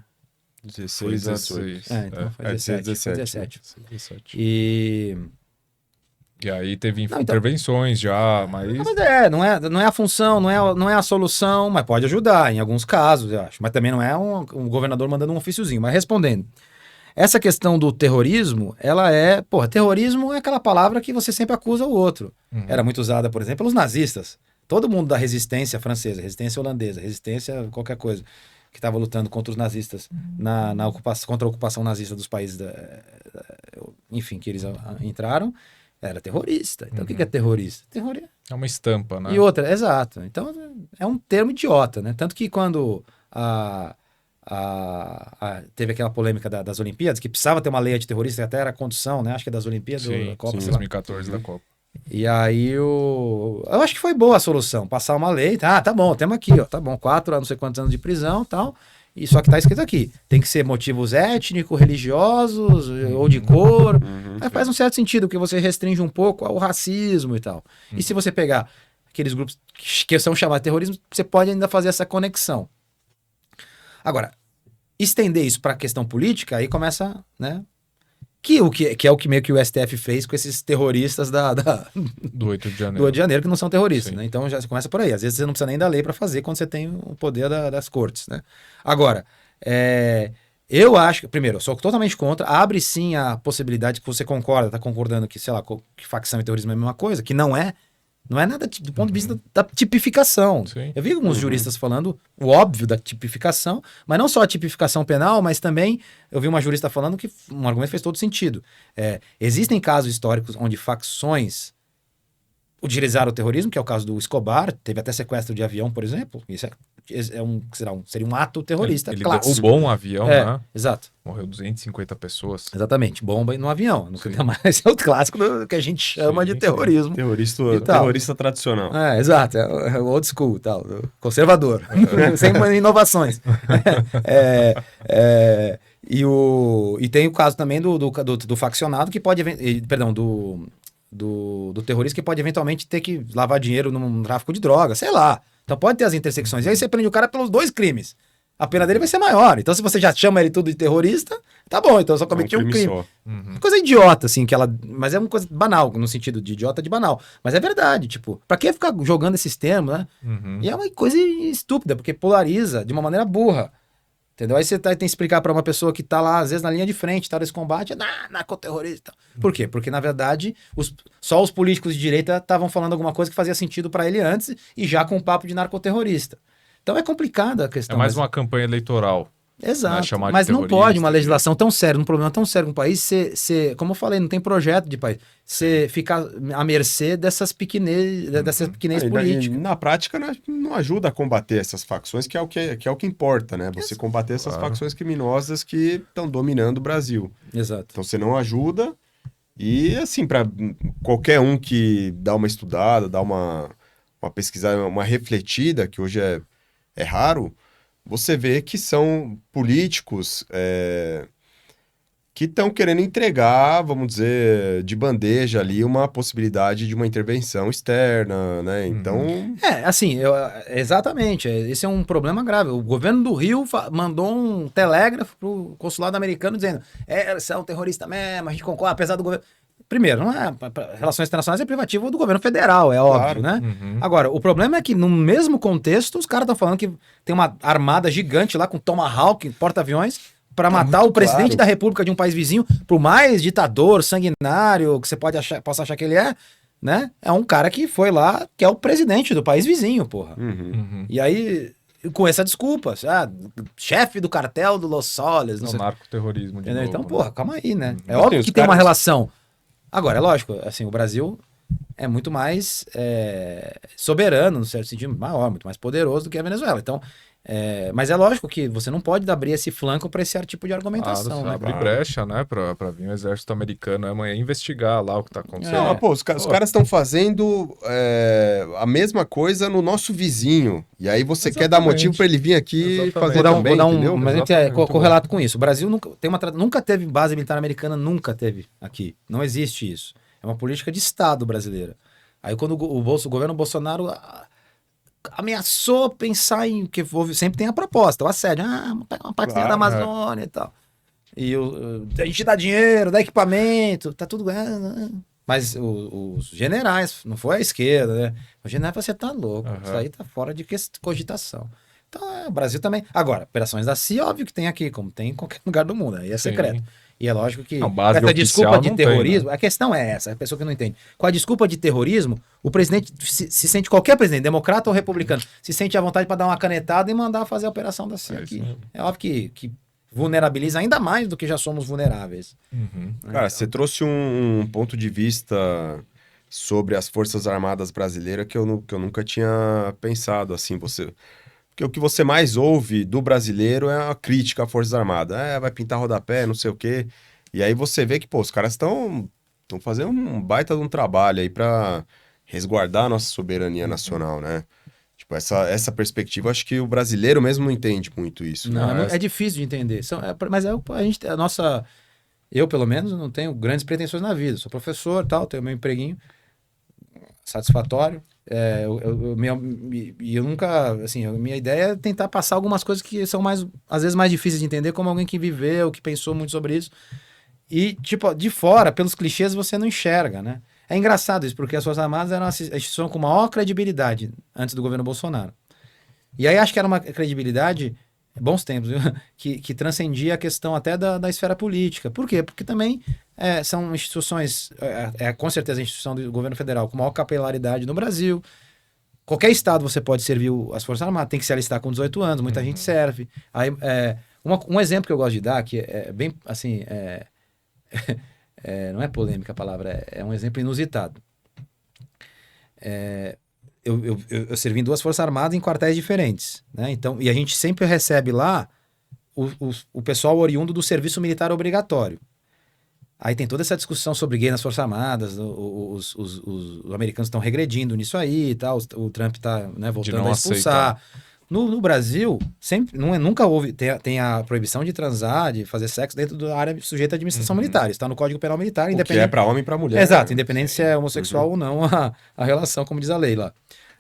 16 a 18. Então foi 17. E aí teve intervenções já, mas... Não é a função, não é a solução, mas pode ajudar em alguns casos, eu acho. Mas também não é um governador mandando um ofíciozinho. Mas respondendo, essa questão do terrorismo, terrorismo é aquela palavra que você sempre acusa o outro. Era muito usada, por exemplo, pelos nazistas. Todo mundo da resistência francesa, resistência holandesa, resistência qualquer coisa, que estava lutando contra os nazistas, contra a ocupação nazista dos países, enfim, que eles entraram, era terrorista. Então, o que é terrorista? É uma estampa, né? E outra, exato. Então, é um termo idiota, né? Tanto que quando teve aquela polêmica das Olimpíadas, que precisava ter uma lei antiterrorista, que até era a condição, né? Acho que é das Olimpíadas, da Copa, 2014 da Copa. E aí eu acho que foi boa a solução, passar uma lei, tá bom, temos aqui, ó, tá bom, 4 a não sei quantos anos de prisão e tal, e só que tá escrito aqui, tem que ser motivos étnicos, religiosos, ou de cor, aí faz um certo sentido, porque você restringe um pouco ao racismo e tal. E se você pegar aqueles grupos que são chamados de terrorismo, você pode ainda fazer essa conexão. Agora, estender isso para a questão política, aí começa, né? Que é o que meio que o STF fez com esses terroristas do 8 de janeiro. Do 8 de janeiro, que não são terroristas, né? Então já começa por aí. Às vezes você não precisa nem da lei para fazer quando você tem o poder das cortes, né? Agora, eu acho, primeiro, eu sou totalmente contra, abre sim a possibilidade que você tá concordando que, sei lá, que facção e terrorismo é a mesma coisa, que não é nada do ponto de vista da tipificação. Sim. Eu vi alguns juristas falando o óbvio da tipificação, mas não só a tipificação penal, mas também eu vi uma jurista falando que um argumento fez todo sentido. Existem casos históricos onde facções utilizaram o terrorismo, que é o caso do Escobar, teve até sequestro de avião, por exemplo. Isso seria um ato terrorista ele clássico. derrubou um avião, né? Exato. Morreu 250 pessoas. Exatamente, bomba no avião. Não queria mais. É o clássico que a gente chama de terrorismo. Terrorista tradicional. Exato, é o old school, tal, conservador, sem inovações. E tem o caso também do faccionado que pode, perdão, do terrorista que pode eventualmente ter que lavar dinheiro num tráfico de drogas, sei lá. Então pode ter as intersecções. E aí você prende o cara pelos dois crimes. a pena dele vai ser maior. Então, se você já chama ele tudo de terrorista, tá bom, então eu só É cometi um crime. só. Coisa idiota, assim, mas é uma coisa banal, no sentido de idiota de banal. Mas é verdade, tipo, pra que ficar jogando esses termos, né? E é uma coisa estúpida, porque polariza de uma maneira burra. Entendeu? Aí você tem que explicar pra uma pessoa que tá lá, às vezes, na linha de frente, tá nesse combate, narcoterrorista. Por quê? Porque, na verdade, só os políticos de direita estavam falando alguma coisa que fazia sentido pra ele antes e já com um papo de narcoterrorista. Então é complicada a É questão. mais uma campanha eleitoral. Exato. chamar de Mas não terrorista, pode uma legislação tão séria, um problema tão sério no país, como eu falei, não tem projeto de país. Você ficar à mercê dessas pequenez E políticas. na prática, né, não ajuda a combater essas facções, que é o que importa, né? Você combater essas facções criminosas que estão dominando o Brasil. Exato. Então você não ajuda. E assim, para qualquer um que dá uma estudada, dá uma pesquisada, uma refletida, que hoje é raro, você vê que são políticos que estão querendo entregar, vamos dizer, de bandeja ali uma possibilidade de uma intervenção externa, né? Então, Assim, exatamente. Esse é um problema grave. O governo do Rio mandou um telégrafo pro consulado americano dizendo: você é um terrorista mesmo, a gente concorda, apesar do governo. Primeiro, não é, relações internacionais é privativo do governo federal, é óbvio, né? Agora, o problema é que no mesmo contexto, os caras estão falando que tem uma armada gigante lá com Tomahawk, porta-aviões, para matar o presidente da república de um país vizinho, pro mais ditador, sanguinário, que você possa achar que ele é, né? É um cara que foi lá, que é o presidente do país vizinho, porra. E aí, com essa desculpa, chefe do cartel do Los Soles, não sei. Narcoterrorismo de novo, Então, né? porra, calma aí, né? É óbvio que tem uma relação. Agora, é lógico, assim, o Brasil é muito mais soberano, no certo sentido, maior, muito mais poderoso do que a Venezuela. Então, mas é lógico que você não pode abrir esse flanco para esse tipo de argumentação, né? Abrir brecha, né? Pra vir o exército americano amanhã investigar lá o que tá acontecendo. não, pô, os caras estão fazendo a mesma coisa no nosso vizinho. E aí você quer dar motivo para ele vir aqui fazer também, entendeu? Mas a gente correlato com isso. O Brasil nunca teve base militar americana, nunca teve aqui. Não existe isso. É uma política de Estado brasileira. Aí quando o governo Bolsonaro ameaçou pensar em que sempre tem a proposta, o assédio, pegar uma partezinha da Amazônia e tal. E a gente dá dinheiro, dá equipamento, tá tudo. Mas os generais, não foi a esquerda, né? O general você tá louco, isso aí tá fora de cogitação. Então, o Brasil também. Agora, operações da CIA, óbvio que tem aqui, como tem em qualquer lugar do mundo, aí é secreto. E é lógico que essa desculpa de terrorismo, a questão é essa, a pessoa que não entende. Com a desculpa de terrorismo, o presidente se sente, qualquer presidente, democrata ou republicano, se sente à vontade para dar uma canetada e mandar fazer a operação da CIA aqui. É óbvio que vulnerabiliza ainda mais do que já somos vulneráveis. Cara, você trouxe um ponto de vista sobre as Forças Armadas brasileiras que eu nunca tinha pensado, assim, porque o que você mais ouve do brasileiro é a crítica à Forças Armadas. Vai pintar rodapé, não sei o quê. E aí você vê que, pô, os caras estão fazendo um baita de um trabalho aí para resguardar a nossa soberania nacional, né? Tipo, essa perspectiva, acho que o brasileiro mesmo não entende muito isso. Não, é difícil de entender. Mas eu, pelo menos, não tenho grandes pretensões na vida. Sou professor, tenho meu empreguinho satisfatório. Eu nunca, assim, a minha ideia é tentar passar algumas coisas que são às vezes mais difíceis de entender, como alguém que viveu, que pensou muito sobre isso. E, tipo, de fora, pelos clichês, você não enxerga, né? É engraçado isso, porque as Forças Armadas eram a instituição com maior credibilidade antes do governo Bolsonaro. E aí acho que era uma credibilidade, bons tempos, viu? Que transcendia a questão até da esfera política. Por quê? Porque também são instituições, com certeza a instituição do governo federal com maior capilaridade no Brasil. Qualquer estado você pode servir as Forças Armadas, tem que se alistar com 18 anos, muita gente serve. Aí, um exemplo que eu gosto de dar, que é bem, assim, não é polêmica a palavra, é um exemplo inusitado. Eu servi em 2 Forças Armadas em quartéis diferentes, né? Então, e a gente sempre recebe lá o pessoal oriundo do serviço militar obrigatório. Aí tem toda essa discussão sobre gay nas Forças Armadas, os americanos estão regredindo nisso aí e tal, o Trump está, né, voltando a expulsar. No Brasil, nunca houve, tem a proibição de transar, de fazer sexo dentro da área sujeita à administração militar. Está no Código Penal Militar. O que é para homem e para mulher. Exato, né? independente se é homossexual ou não a relação, como diz a lei lá.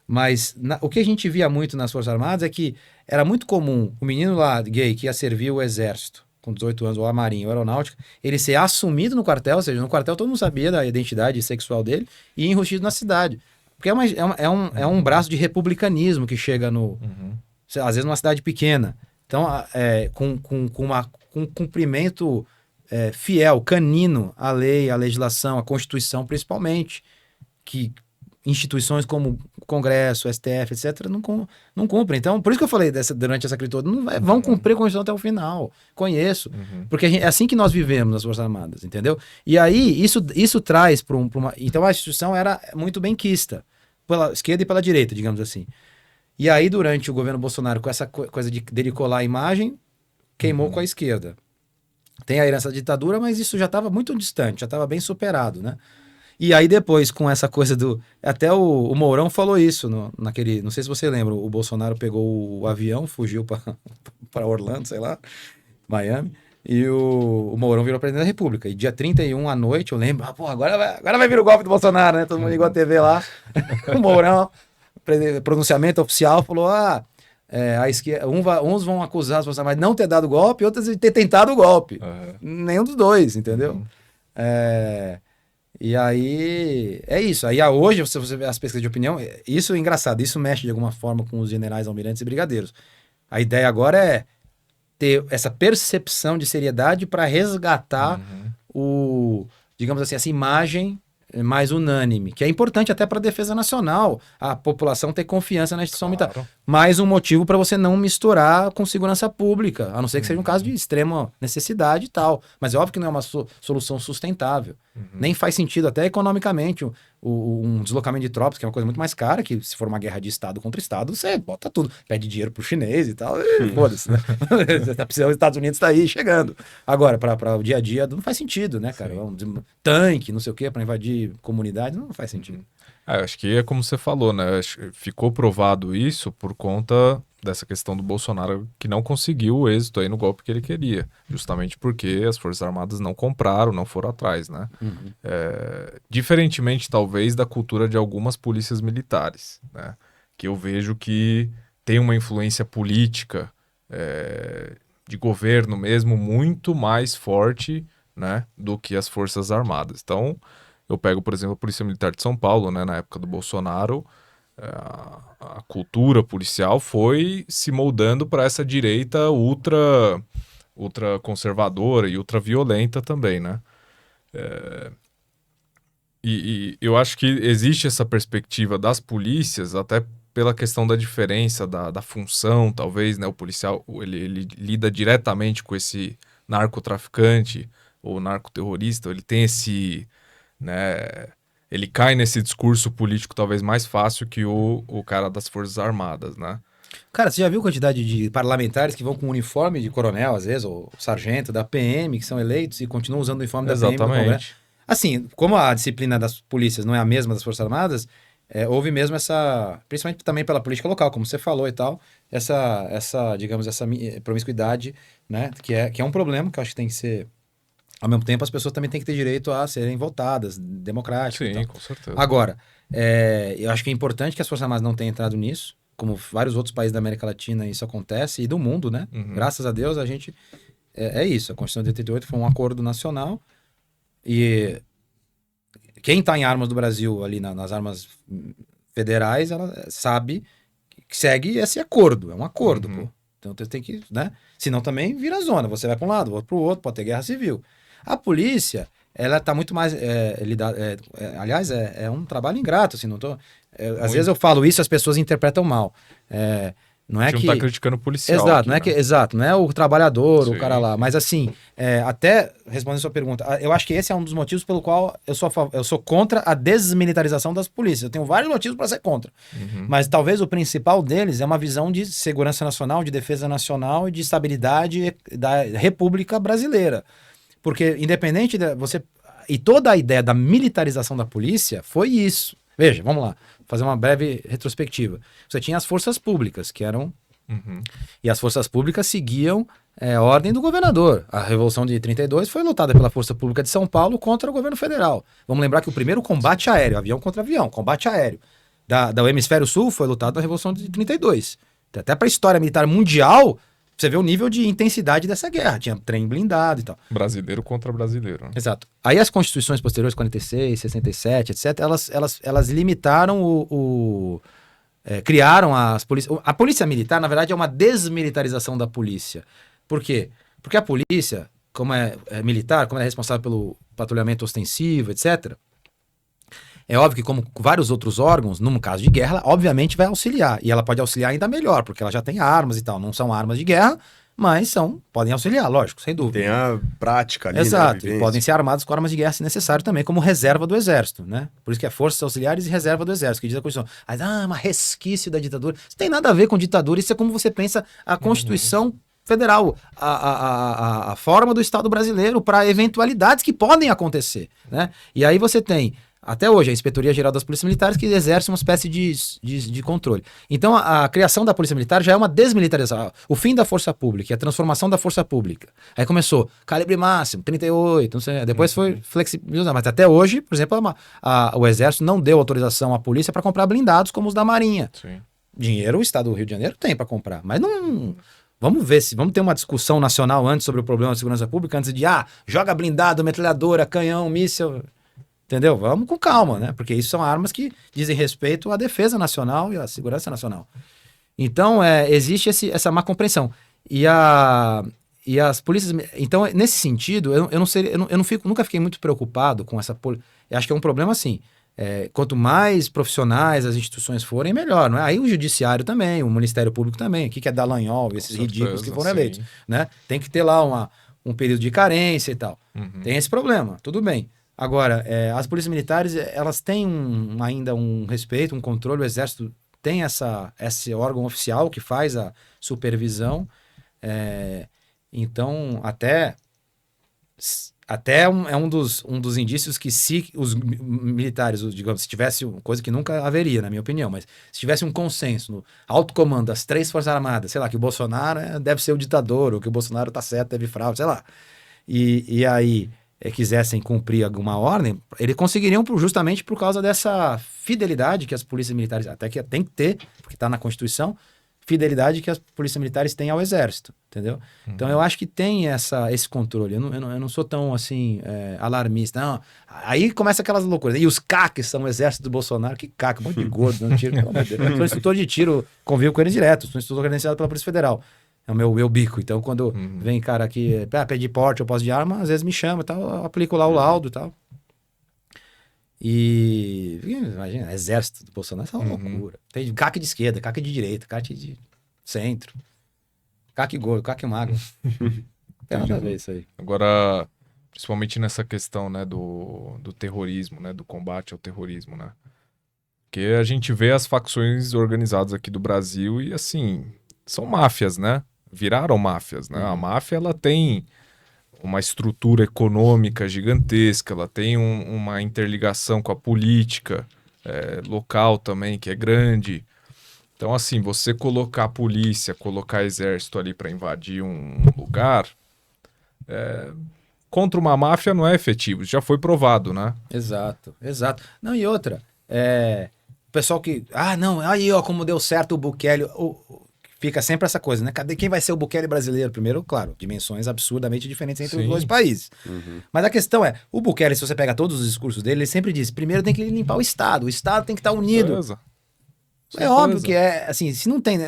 Mas o que a gente via muito nas Forças Armadas é que era muito comum o menino lá, gay, que ia servir o exército, com 18 anos, ou a marinha, ou a aeronáutica, ele ser assumido no quartel, ou seja, no quartel todo mundo sabia da identidade sexual dele, e enrustido na cidade. Porque é um braço de republicanismo que chega no... Às vezes numa cidade pequena. Então, com um cumprimento fiel, canino à lei, à legislação, à Constituição, principalmente, que instituições como o Congresso, o STF, etc., não cumprem. Então, por isso que eu falei durante essa crise toda, vão cumprir a Constituição até o final. Conheço. Porque é assim que nós vivemos nas Forças Armadas, entendeu? E aí, isso traz para uma... Então, a instituição era muito benquista, pela esquerda e pela direita, digamos assim. E aí, durante o governo Bolsonaro, com essa coisa dele colar a imagem, queimou com a esquerda. Tem a herança da ditadura, mas isso já estava muito distante, já estava bem superado, né? E aí depois, com essa coisa do... Até o Mourão falou isso naquele... Não sei se você lembra, o Bolsonaro pegou o avião, fugiu para Orlando, sei lá, Miami, e o Mourão virou presidente da República. E dia 31 à noite, eu lembro, agora vai vir o golpe do Bolsonaro, né? Todo mundo ligou a TV lá, o Mourão... pronunciamento oficial, falou, a esquerda, uns vão acusar as Forças Armadas de não ter dado golpe, outros de ter tentado o golpe. Nenhum dos dois, entendeu? E aí, é isso. Aí hoje, se você vê as pesquisas de opinião, isso é engraçado, isso mexe de alguma forma com os generais, almirantes e brigadeiros. A ideia agora é ter essa percepção de seriedade para resgatar digamos assim, essa imagem mais unânime, que é importante até para a defesa nacional, a população ter confiança na instituição militar. Mais um motivo para você não misturar com segurança pública, a não ser que seja um caso de extrema necessidade e tal. Mas é óbvio que não é uma solução sustentável. Nem faz sentido, até economicamente, um deslocamento de tropas, que é uma coisa muito mais cara, que se for uma guerra de Estado contra Estado, você bota tudo, pede dinheiro pro chinês e tal, e foda-se, né? Os Estados Unidos está aí chegando. Agora, para o dia a dia, não faz sentido, né, cara? Tanque, não sei o quê, para invadir comunidade, não faz sentido. Acho que é como você falou, né? Ficou provado isso por conta dessa questão do Bolsonaro, que não conseguiu o êxito aí no golpe que ele queria, justamente porque as Forças Armadas não compraram, não foram atrás, né? Diferentemente, talvez, da cultura de algumas polícias militares, né? Que eu vejo que tem uma influência política de governo mesmo muito mais forte, né, do que as Forças Armadas. Então, eu pego, por exemplo, a Polícia Militar de São Paulo, né, na época do Bolsonaro, a cultura policial foi se moldando para essa direita ultra conservadora e ultra violenta também, né? E eu acho que existe essa perspectiva das polícias, até pela questão da diferença da função, talvez, né? O policial, ele lida diretamente com esse narcotraficante ou narcoterrorista, ele tem esse, né? Ele cai nesse discurso político talvez mais fácil que o cara das Forças Armadas, né? Cara, você já viu a quantidade de parlamentares que vão com uniforme de coronel, às vezes, ou sargento, da PM, que são eleitos e continuam usando o uniforme da PM? Exatamente. Assim, como a disciplina das polícias não é a mesma das Forças Armadas, houve mesmo essa, principalmente também pela política local, como você falou e tal, digamos, essa promiscuidade, né, que é um problema que eu acho que tem que ser... Ao mesmo tempo, as pessoas também têm que ter direito a serem votadas, democráticas. Sim, e tal. com certeza. Agora, eu acho que é importante que as Forças Armadas não tenham entrado nisso, como vários outros países da América Latina isso acontece, e do mundo, né? Graças a Deus, a gente... É isso, a Constituição de 88 foi um acordo nacional, e quem está em armas do Brasil, ali nas armas federais, ela sabe que segue esse acordo, é um acordo, pô. Então tem que, né? Senão também vira zona, você vai para um lado, outro para o outro, pode ter guerra civil. A polícia, ela está muito mais... aliás, é um trabalho ingrato, assim, não tô... às vezes eu falo isso, as pessoas interpretam mal. Não é a gente que... não tá criticando o policial. Exato, aqui, não é né? que, exato, não é o trabalhador, Sim, o cara lá. sim. Mas assim, até respondendo a sua pergunta, eu acho que esse é um dos motivos pelo qual eu sou contra a desmilitarização das polícias. Eu tenho vários motivos para ser contra. Mas talvez o principal deles é uma visão de segurança nacional, de defesa nacional e de estabilidade da República Brasileira. Porque independente e toda a ideia da militarização da polícia foi isso. Veja, vamos lá, fazer uma breve retrospectiva. Você tinha as forças públicas, que eram... E as forças públicas seguiam a ordem do governador. A Revolução de 32 foi lutada pela Força Pública de São Paulo contra o governo federal. Vamos lembrar que o primeiro combate aéreo, avião contra avião, combate aéreo, do Hemisfério Sul foi lutado na Revolução de 32. Até para a história militar mundial, você vê o nível de intensidade dessa guerra. Tinha trem blindado e tal. Brasileiro contra brasileiro. Né? Exato. Aí as constituições posteriores, 46, 67, etc., elas limitaram criaram as polícias. A polícia militar, na verdade, é uma desmilitarização da polícia. Por quê? Porque a polícia, como é militar, como ela é responsável pelo patrulhamento ostensivo, etc., é óbvio que, como vários outros órgãos, num caso de guerra, ela obviamente vai auxiliar. E ela pode auxiliar ainda melhor, porque ela já tem armas e tal. Não são armas de guerra, mas podem auxiliar, lógico, sem dúvida. Tem a prática ali, Exato, né? e podem ser armados com armas de guerra se necessário também, como reserva do exército, né? Por isso que é forças auxiliares e reserva do exército, que diz a Constituição. Uma resquício da ditadura. Isso tem nada a ver com ditadura, isso é como você pensa a Constituição Federal, a forma do Estado brasileiro para eventualidades que podem acontecer, né? E aí você tem até hoje, a Inspetoria Geral das Polícias Militares, que exerce uma espécie de controle. Então, a criação da Polícia Militar já é uma desmilitarização. O fim da força pública, a transformação da força pública. Aí começou, calibre máximo, 38, não sei, depois foi flexibilizado. Mas até hoje, por exemplo, o Exército não deu autorização à polícia para comprar blindados como os da Marinha. Sim. Dinheiro, o Estado do Rio de Janeiro tem para comprar, mas não... Vamos ter uma discussão nacional antes sobre o problema da segurança pública, antes de, joga blindado, metralhadora, canhão, míssil... Entendeu? Vamos com calma, né? Porque isso são armas que dizem respeito à defesa nacional e à segurança nacional. Então, existe essa má compreensão. E as polícias... Então, nesse sentido, eu nunca fiquei muito preocupado com essa... Eu acho que é um problema assim. Quanto mais profissionais as instituições forem, melhor, não é? Aí o judiciário também, o Ministério Público também, o que é Dallagnol, esses ridículos que foram eleitos, né? Tem que ter lá um período de carência e tal. Tem esse problema, tudo bem. Agora, as polícias militares, elas têm ainda um respeito, um controle, o Exército tem esse órgão oficial que faz a supervisão, então até é um dos indícios que se os militares, digamos, se tivesse uma coisa que nunca haveria, na minha opinião, mas se tivesse um consenso no alto comando das 3 Forças Armadas, sei lá, que o Bolsonaro deve ser o ditador, ou que o Bolsonaro tá certo, teve fraude, sei lá, e aí... quisessem cumprir alguma ordem, eles conseguiriam justamente por causa dessa fidelidade que as polícias militares, até que tem que ter, porque está na Constituição, fidelidade que as polícias militares têm ao Exército, entendeu? Então eu acho que tem esse controle, eu não sou tão assim, alarmista, não. Aí começa aquelas loucuras, e os CACs são o Exército do Bolsonaro, que CAC, um monte de gordo, dando tiro, pelo amor de Deus. Eu sou instrutor de tiro, convivo com eles direto, sou instrutor credenciado pela Polícia Federal. É o meu bico. Então, quando vem cara aqui, pedir porte ou posse de arma, às vezes me chama e tal, eu aplico lá o laudo e tal. E imagina, exército do Bolsonaro, isso é uma loucura. Tem CAC de esquerda, CAC de direita, CAC de centro, CAC gordo, CAC magro. Tem nada a ver isso aí. Agora, principalmente nessa questão, né, do terrorismo, né, do combate ao terrorismo, né? Porque a gente vê as facções organizadas aqui do Brasil e, assim, são máfias, né? Viraram máfias, né? A máfia, ela tem uma estrutura econômica gigantesca, ela tem uma interligação com a política local também, que é grande. Então, assim, você colocar a polícia, colocar exército ali para invadir um lugar, contra uma máfia não é efetivo, já foi provado, né? Exato. Não, e outra, o pessoal que, não, aí ó, como deu certo o Bukele, fica sempre essa coisa, né? Quem vai ser o Bukele brasileiro? Primeiro, claro, dimensões absurdamente diferentes entre os dois países. Mas a questão o Bukele, se você pega todos os discursos dele, ele sempre diz, primeiro tem que limpar o Estado tem que estar unido. Beleza. Óbvio que assim, se não tem,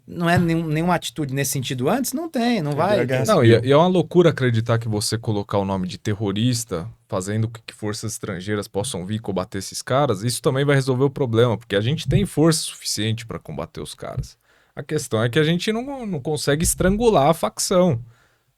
não é nenhuma atitude nesse sentido antes, não tem, não vai. Não, e é uma loucura acreditar que você colocar o nome de terrorista, fazendo que forças estrangeiras possam vir combater esses caras, isso também vai resolver o problema, porque a gente tem força suficiente para combater os caras. A questão é que a gente não consegue estrangular a facção,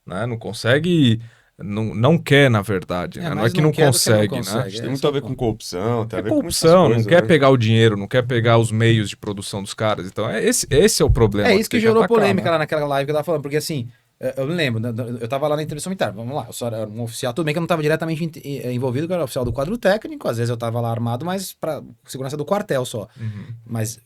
né? Não consegue, não quer, na verdade, né? Não é que não consegue, né? Tem muito a ver com corrupção, tem a ver com corrupção, coisas, não quer né? pegar o dinheiro, não quer pegar os meios de produção dos caras. Então, esse é o problema. É isso que gerou atacar, polêmica né? lá naquela live que eu tava falando, porque assim, eu me lembro, eu tava lá na intervenção militar, vamos lá, eu só era um oficial, tudo bem que eu não tava diretamente envolvido, que eu era oficial do quadro técnico, às vezes eu tava lá armado, mas pra segurança do quartel só. Mas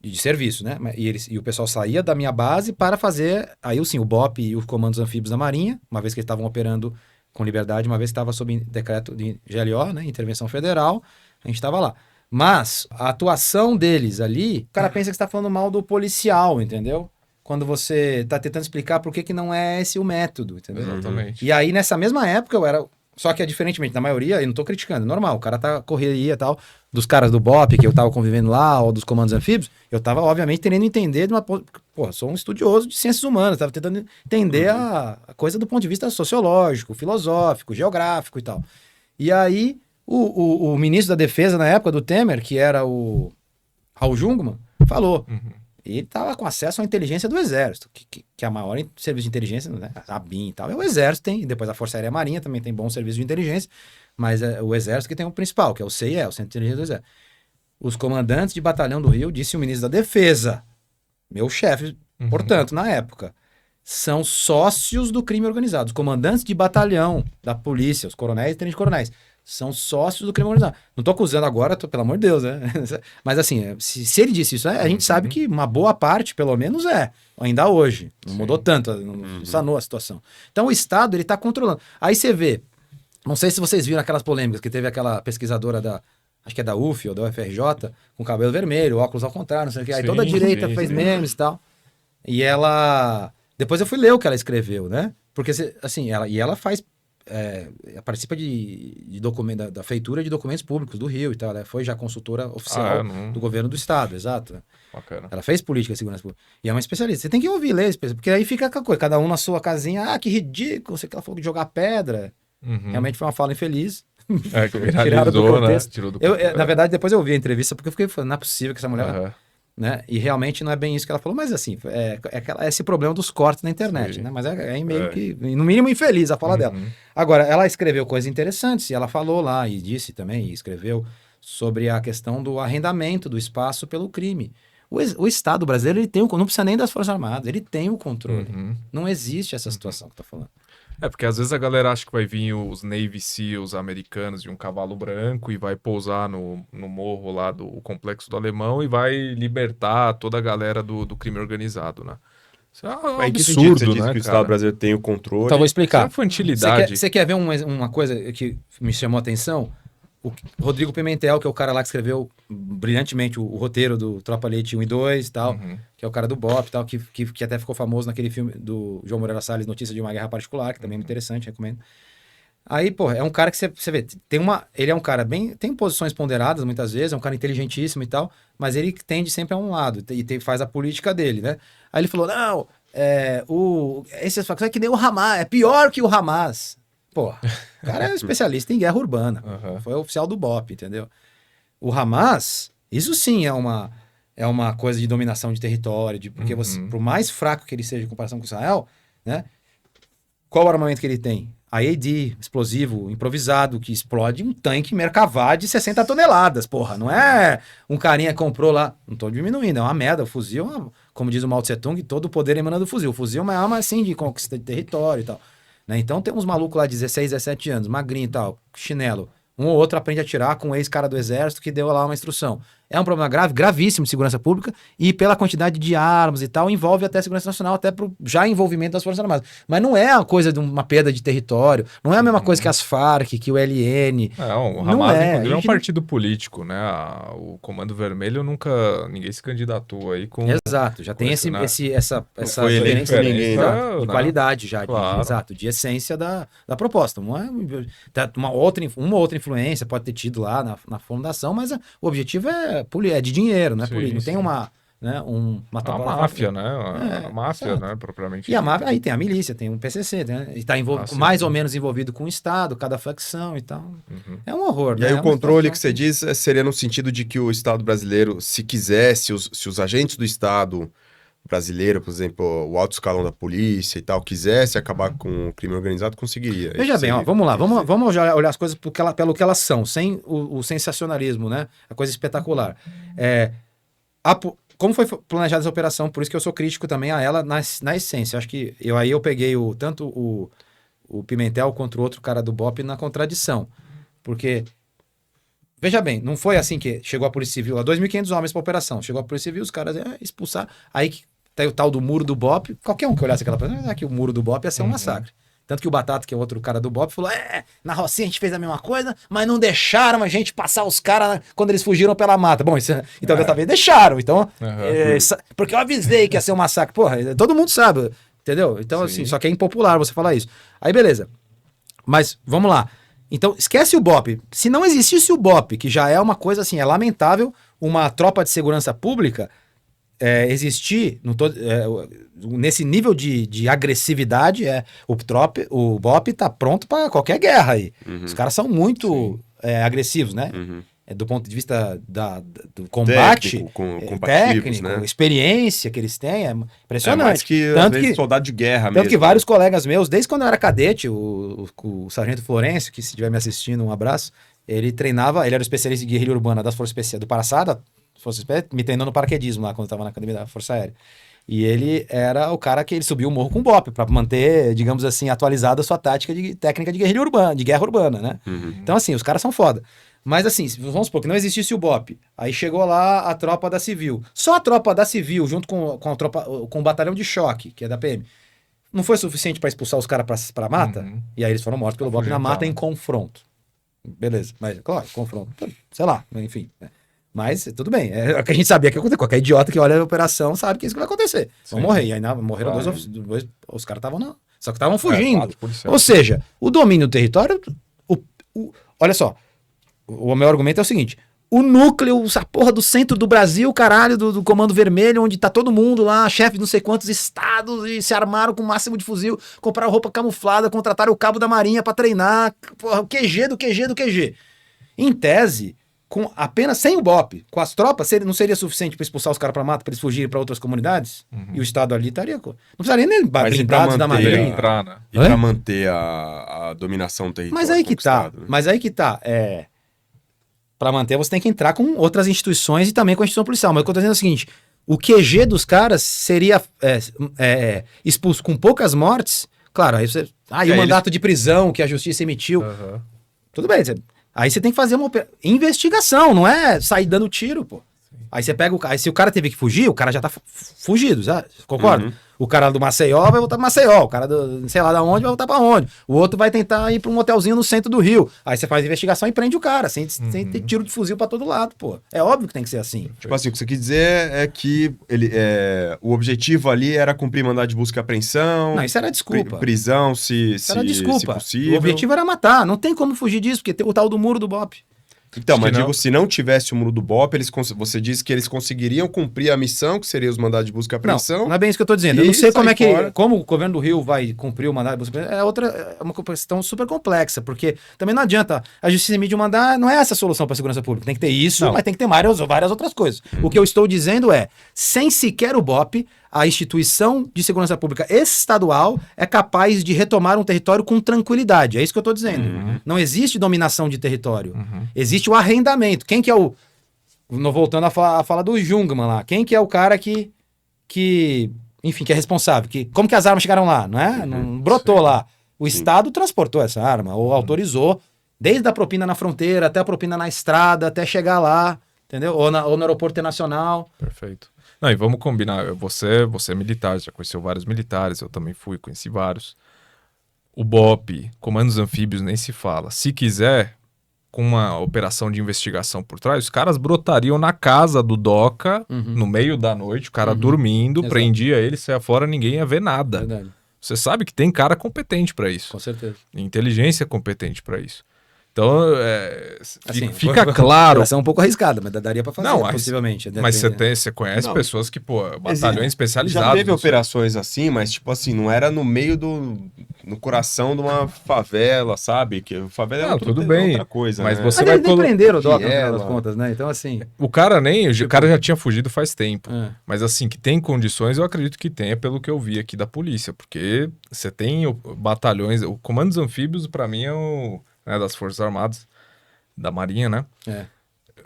de serviço, né? E o pessoal saía da minha base para fazer, aí sim, o BOP e os comandos anfíbios da Marinha, uma vez que eles estavam operando com liberdade, uma vez que estava sob decreto de GLO, né? Intervenção Federal, a gente estava lá. Mas a atuação deles ali, o cara pensa que você tá falando mal do policial, entendeu? Quando você tá tentando explicar por que não é esse o método, entendeu? Exatamente. E aí, nessa mesma época, eu era... Só que, diferentemente da maioria, eu não tô criticando, é normal. O cara tá correria e tal, dos caras do BOP, que eu tava convivendo lá, ou dos comandos anfíbios, eu tava, obviamente, tentando entender de uma... Pô, sou um estudioso de ciências humanas, tava tentando entender a coisa do ponto de vista sociológico, filosófico, geográfico e tal. E aí, o ministro da Defesa, na época do Temer, que era o Raul Jungmann, falou... Ele estava com acesso à inteligência do Exército, que é a maior serviço de inteligência, né? A BIM e tal. É o Exército, tem, depois a Força Aérea Marinha também tem bom serviço de inteligência, mas é o Exército que tem o principal, que é o CIE, o Centro de Inteligência do Exército. Os comandantes de batalhão do Rio, disse o ministro da Defesa, meu chefe, portanto, na época, são sócios do crime organizado. Os comandantes de batalhão da polícia, os coronéis e tenentes-coronéis, são sócios do crime organizado. Não tô acusando agora, pelo amor de Deus, né? Mas assim, se ele disse isso, a gente sabe que uma boa parte, pelo menos, ainda hoje. Não mudou tanto, não sanou a situação. Então o Estado, ele tá controlando. Aí você vê, não sei se vocês viram aquelas polêmicas, que teve aquela pesquisadora acho que é da UF ou da UFRJ, com cabelo vermelho, óculos ao contrário, não sei o que. Aí toda a direita fez memes e tal. E ela... Depois eu fui ler o que ela escreveu, né? Porque, assim, ela faz... participa de documento, da feitura de documentos públicos do Rio e tal. Ela foi já consultora oficial do governo do Estado, exato. Bacana. Ela fez política de segurança pública. E é uma especialista. Você tem que ouvir, ler, porque aí fica aquela coisa, cada um na sua casinha, que ridículo, você que ela falou de jogar pedra. Realmente foi uma fala infeliz. Que tiraram do contexto. Tirou do contexto. Na verdade, depois eu ouvi a entrevista, porque eu fiquei falando, não é possível que essa mulher... Né? E realmente não é bem isso que ela falou, mas assim, é esse problema dos cortes na internet, né? Mas é meio que, no mínimo, infeliz a fala dela. Agora, ela escreveu coisas interessantes, e ela falou lá, e disse também, e escreveu sobre a questão do arrendamento do espaço pelo crime. O Estado brasileiro, ele tem não precisa nem das Forças Armadas, ele tem o controle. Não existe essa situação que tá falando. Porque às vezes a galera acha que vai vir os Navy SEALs americanos de um cavalo branco e vai pousar no morro lá do Complexo do Alemão e vai libertar toda a galera do crime organizado, né? Isso é um absurdo, você diz né, que o Estado brasileiro tem o controle. Então, vou explicar. Isso é infantilidade. Você quer ver uma coisa que me chamou a atenção? O Rodrigo Pimentel, que é o cara lá que escreveu brilhantemente o roteiro do Tropa Leite 1 e 2 e tal, que é o cara do BOP e tal, que até ficou famoso naquele filme do João Moreira Salles, Notícia de uma Guerra Particular, que também é muito interessante, recomendo. Aí, pô, é um cara que você vê, ele é um cara tem posições ponderadas muitas vezes, é um cara inteligentíssimo e tal, mas ele tende sempre a um lado e faz a política dele, né? Aí ele falou, não, esses facções é que nem o Hamas, é pior que o Hamas. Pô, o cara é especialista em guerra urbana. Foi oficial do BOP, entendeu? O Hamas, isso sim é uma coisa de dominação de território, porque por mais fraco que ele seja em comparação com Israel, né? Qual o armamento que ele tem? IED, explosivo improvisado, que explode um tanque Merkavah de 60 toneladas, porra. Não é um carinha que comprou lá. Não tô diminuindo, é uma merda. O fuzil, como diz o Mao Tse Tung, todo o poder emana do fuzil. O fuzil é uma arma, assim, de conquista de território e tal. Né? Então tem uns malucos lá de 16, 17 anos, magrinho e tal, chinelo. Um ou outro aprende a atirar com um ex-cara do exército que deu lá uma instrução. É um problema grave, gravíssimo de segurança pública, e pela quantidade de armas e tal, envolve até a segurança nacional, até pro já envolvimento das Forças Armadas. Mas não é a coisa de uma perda de território, não é a mesma coisa que as Farc, que o LN. O Hamas, inclusive, é um partido político, né? O Comando Vermelho ninguém se candidatou aí com... Exato, já tem essa foi eleito ninguém, de qualidade já, exato, de essência da proposta. Não é uma outra influência, pode ter tido lá na fundação, mas o objetivo é de dinheiro, não é político. Não tem uma máfia, né? A máfia, né? Propriamente. E a máfia, aí tem a milícia, tem um PCC, né? E tá mais ou menos envolvido com o Estado, cada facção e tal. É um horror, e né? aí o controle que você diz seria no sentido de que o Estado brasileiro, se quisesse, se os agentes do Estado brasileiro, por exemplo, o alto escalão da polícia e tal, quisesse acabar com o crime organizado, conseguiria. Veja bem, vamos lá, vamos olhar as coisas pelo que elas são, sem o sensacionalismo, né? A coisa espetacular. Como foi planejada essa operação, por isso que eu sou crítico também a ela na essência. Acho que eu peguei tanto o Pimentel quanto o outro cara do BOP na contradição. Porque, veja bem, não foi assim que chegou a Polícia Civil, 2.500 homens para operação, chegou a Polícia Civil, os caras expulsar, aí que tem o tal do muro do BOP, qualquer um que olhasse aquela coisa, que o muro do BOP ia ser um massacre. Tanto que o Batata, que é outro cara do BOP, falou: na Rocinha a gente fez a mesma coisa, mas não deixaram a gente passar os caras quando eles fugiram pela mata. Bom, então dessa vez deixaram. Então, porque eu avisei que ia ser um massacre. Porra, todo mundo sabe, entendeu? Então, assim, só que é impopular você falar isso. Aí, beleza. Mas, vamos lá. Então, esquece o BOP. Se não existisse o BOP, que já é uma coisa assim, é lamentável uma tropa de segurança pública existir nesse nível de agressividade, o BOP tá pronto para qualquer guerra aí. Os caras são muito agressivos, né? Do ponto de vista do combate, técnico, né? Experiência que eles têm, é impressionante. Mais que, tanto às vezes, soldado de guerra mesmo. Tanto que vários colegas meus, desde quando eu era cadete, o Sargento Florencio, que se estiver me assistindo, um abraço, ele treinava, ele era o especialista de guerrilha urbana das Forças Especiais, do Paraçada, me treinou no paraquedismo lá, quando eu estava na Academia da Força Aérea. E ele era o cara que ele subiu o morro com o BOP, para manter, digamos assim, atualizada a sua técnica de guerrilha urbana, de guerra urbana, né? Então, assim, os caras são foda. Mas assim, vamos supor que não existisse o BOP. Aí chegou lá a tropa da Civil. Só a tropa da Civil, junto com o batalhão de choque, que é da PM, não foi suficiente para expulsar os caras pra mata? E aí eles foram mortos pelo BOP na mata em confronto. Beleza, mas claro, confronto. Sei lá, enfim. Mas tudo bem. É o que a gente sabia que ia acontecer. Qualquer idiota que olha a operação sabe que é isso que vai acontecer. Vão morrer. E aí morreram dois. Os caras estavam só que estavam fugindo. Ou seja, o domínio do território. Olha só. O meu argumento é o seguinte: o núcleo, essa porra do centro do Brasil, caralho, do Comando Vermelho, onde tá todo mundo lá, chefe de não sei quantos estados, e se armaram com o máximo de fuzil, compraram roupa camuflada, contrataram o cabo da Marinha pra treinar, porra, o QG do QG do QG. Em tese, com apenas sem o BOP, com as tropas, não seria suficiente pra expulsar os caras pra mata, pra eles fugirem pra outras comunidades? E o estado ali estaria. Não precisaria nem blindados da Marinha. E pra manter a dominação do território. Mas aí que tá. Né? Mas aí que tá. Para manter, você tem que entrar com outras instituições e também com a instituição policial. Mas o que eu tô dizendo é o seguinte: o QG dos caras seria expulso com poucas mortes. Claro, aí você. O mandato de prisão que a justiça emitiu. Tudo bem. Aí você tem que fazer uma investigação, não é sair dando tiro, pô. Aí você pega aí se o cara teve que fugir, o cara já tá fugido, já, concorda? O cara do Maceió vai voltar pra Maceió, o cara do sei lá da onde vai voltar pra onde. O outro vai tentar ir pra um hotelzinho no centro do Rio. Aí você faz investigação e prende o cara, sem ter tiro de fuzil pra todo lado, pô. É óbvio que tem que ser assim. Tipo assim, o que você quis dizer é que o objetivo ali era cumprir mandado de busca e apreensão. Não, isso era desculpa. Prisão, se possível. O objetivo era matar, não tem como fugir disso, porque tem o tal do muro do BOP. Então, mas digo, se não tivesse o muro do BOP, você disse que eles conseguiriam cumprir a missão, que seria os mandados de busca e apreensão. Não é bem isso que eu tô dizendo. Eu não sei como o governo do Rio vai cumprir o mandado de busca e apreensão. É uma questão super complexa, porque também não adianta a justiça emitir um mandado, não é essa a solução para a segurança pública. Tem que ter isso, mas tem que ter várias outras coisas. O que eu estou dizendo é, sem sequer o BOP, a instituição de segurança pública estadual é capaz de retomar um território com tranquilidade. É isso que eu estou dizendo. Não existe dominação de território. Existe o arrendamento. Quem que é o... Voltando à fala do Jungmann lá. Quem que é o cara que enfim, que é responsável? Como que as armas chegaram lá? Não é? Não brotou lá. O Estado transportou essa arma, ou autorizou, desde a propina na fronteira, até a propina na estrada, até chegar lá, entendeu? Ou no aeroporto internacional. Perfeito. Não, e vamos combinar, você é militar, já conheceu vários militares, eu também conheci vários. O BOP, comandos anfíbios, nem se fala. Se quiser, com uma operação de investigação por trás, os caras brotariam na casa do DOCA, no meio da noite, o cara dormindo, prendia ele, saia fora, ninguém ia ver nada. Verdade. Você sabe que tem cara competente para isso. Com certeza. Inteligência competente para isso. Então, assim, fica claro... É um pouco arriscada, mas daria pra fazer, possivelmente. Mas você conhece pessoas que, batalhões especializados. Já teve operações assim, mas, tipo assim, não era no meio no coração de uma favela, sabe? Que favela tudo bem, outra coisa, mas né? você vai prender o DOCA, no final das contas, né? Então, assim... O cara já tinha fugido faz tempo. Mas, assim, que tem condições, eu acredito que tenha, pelo que eu vi aqui da polícia. Porque você tem batalhões... O Comandos Anfíbios, pra mim, das Forças Armadas, da Marinha, né?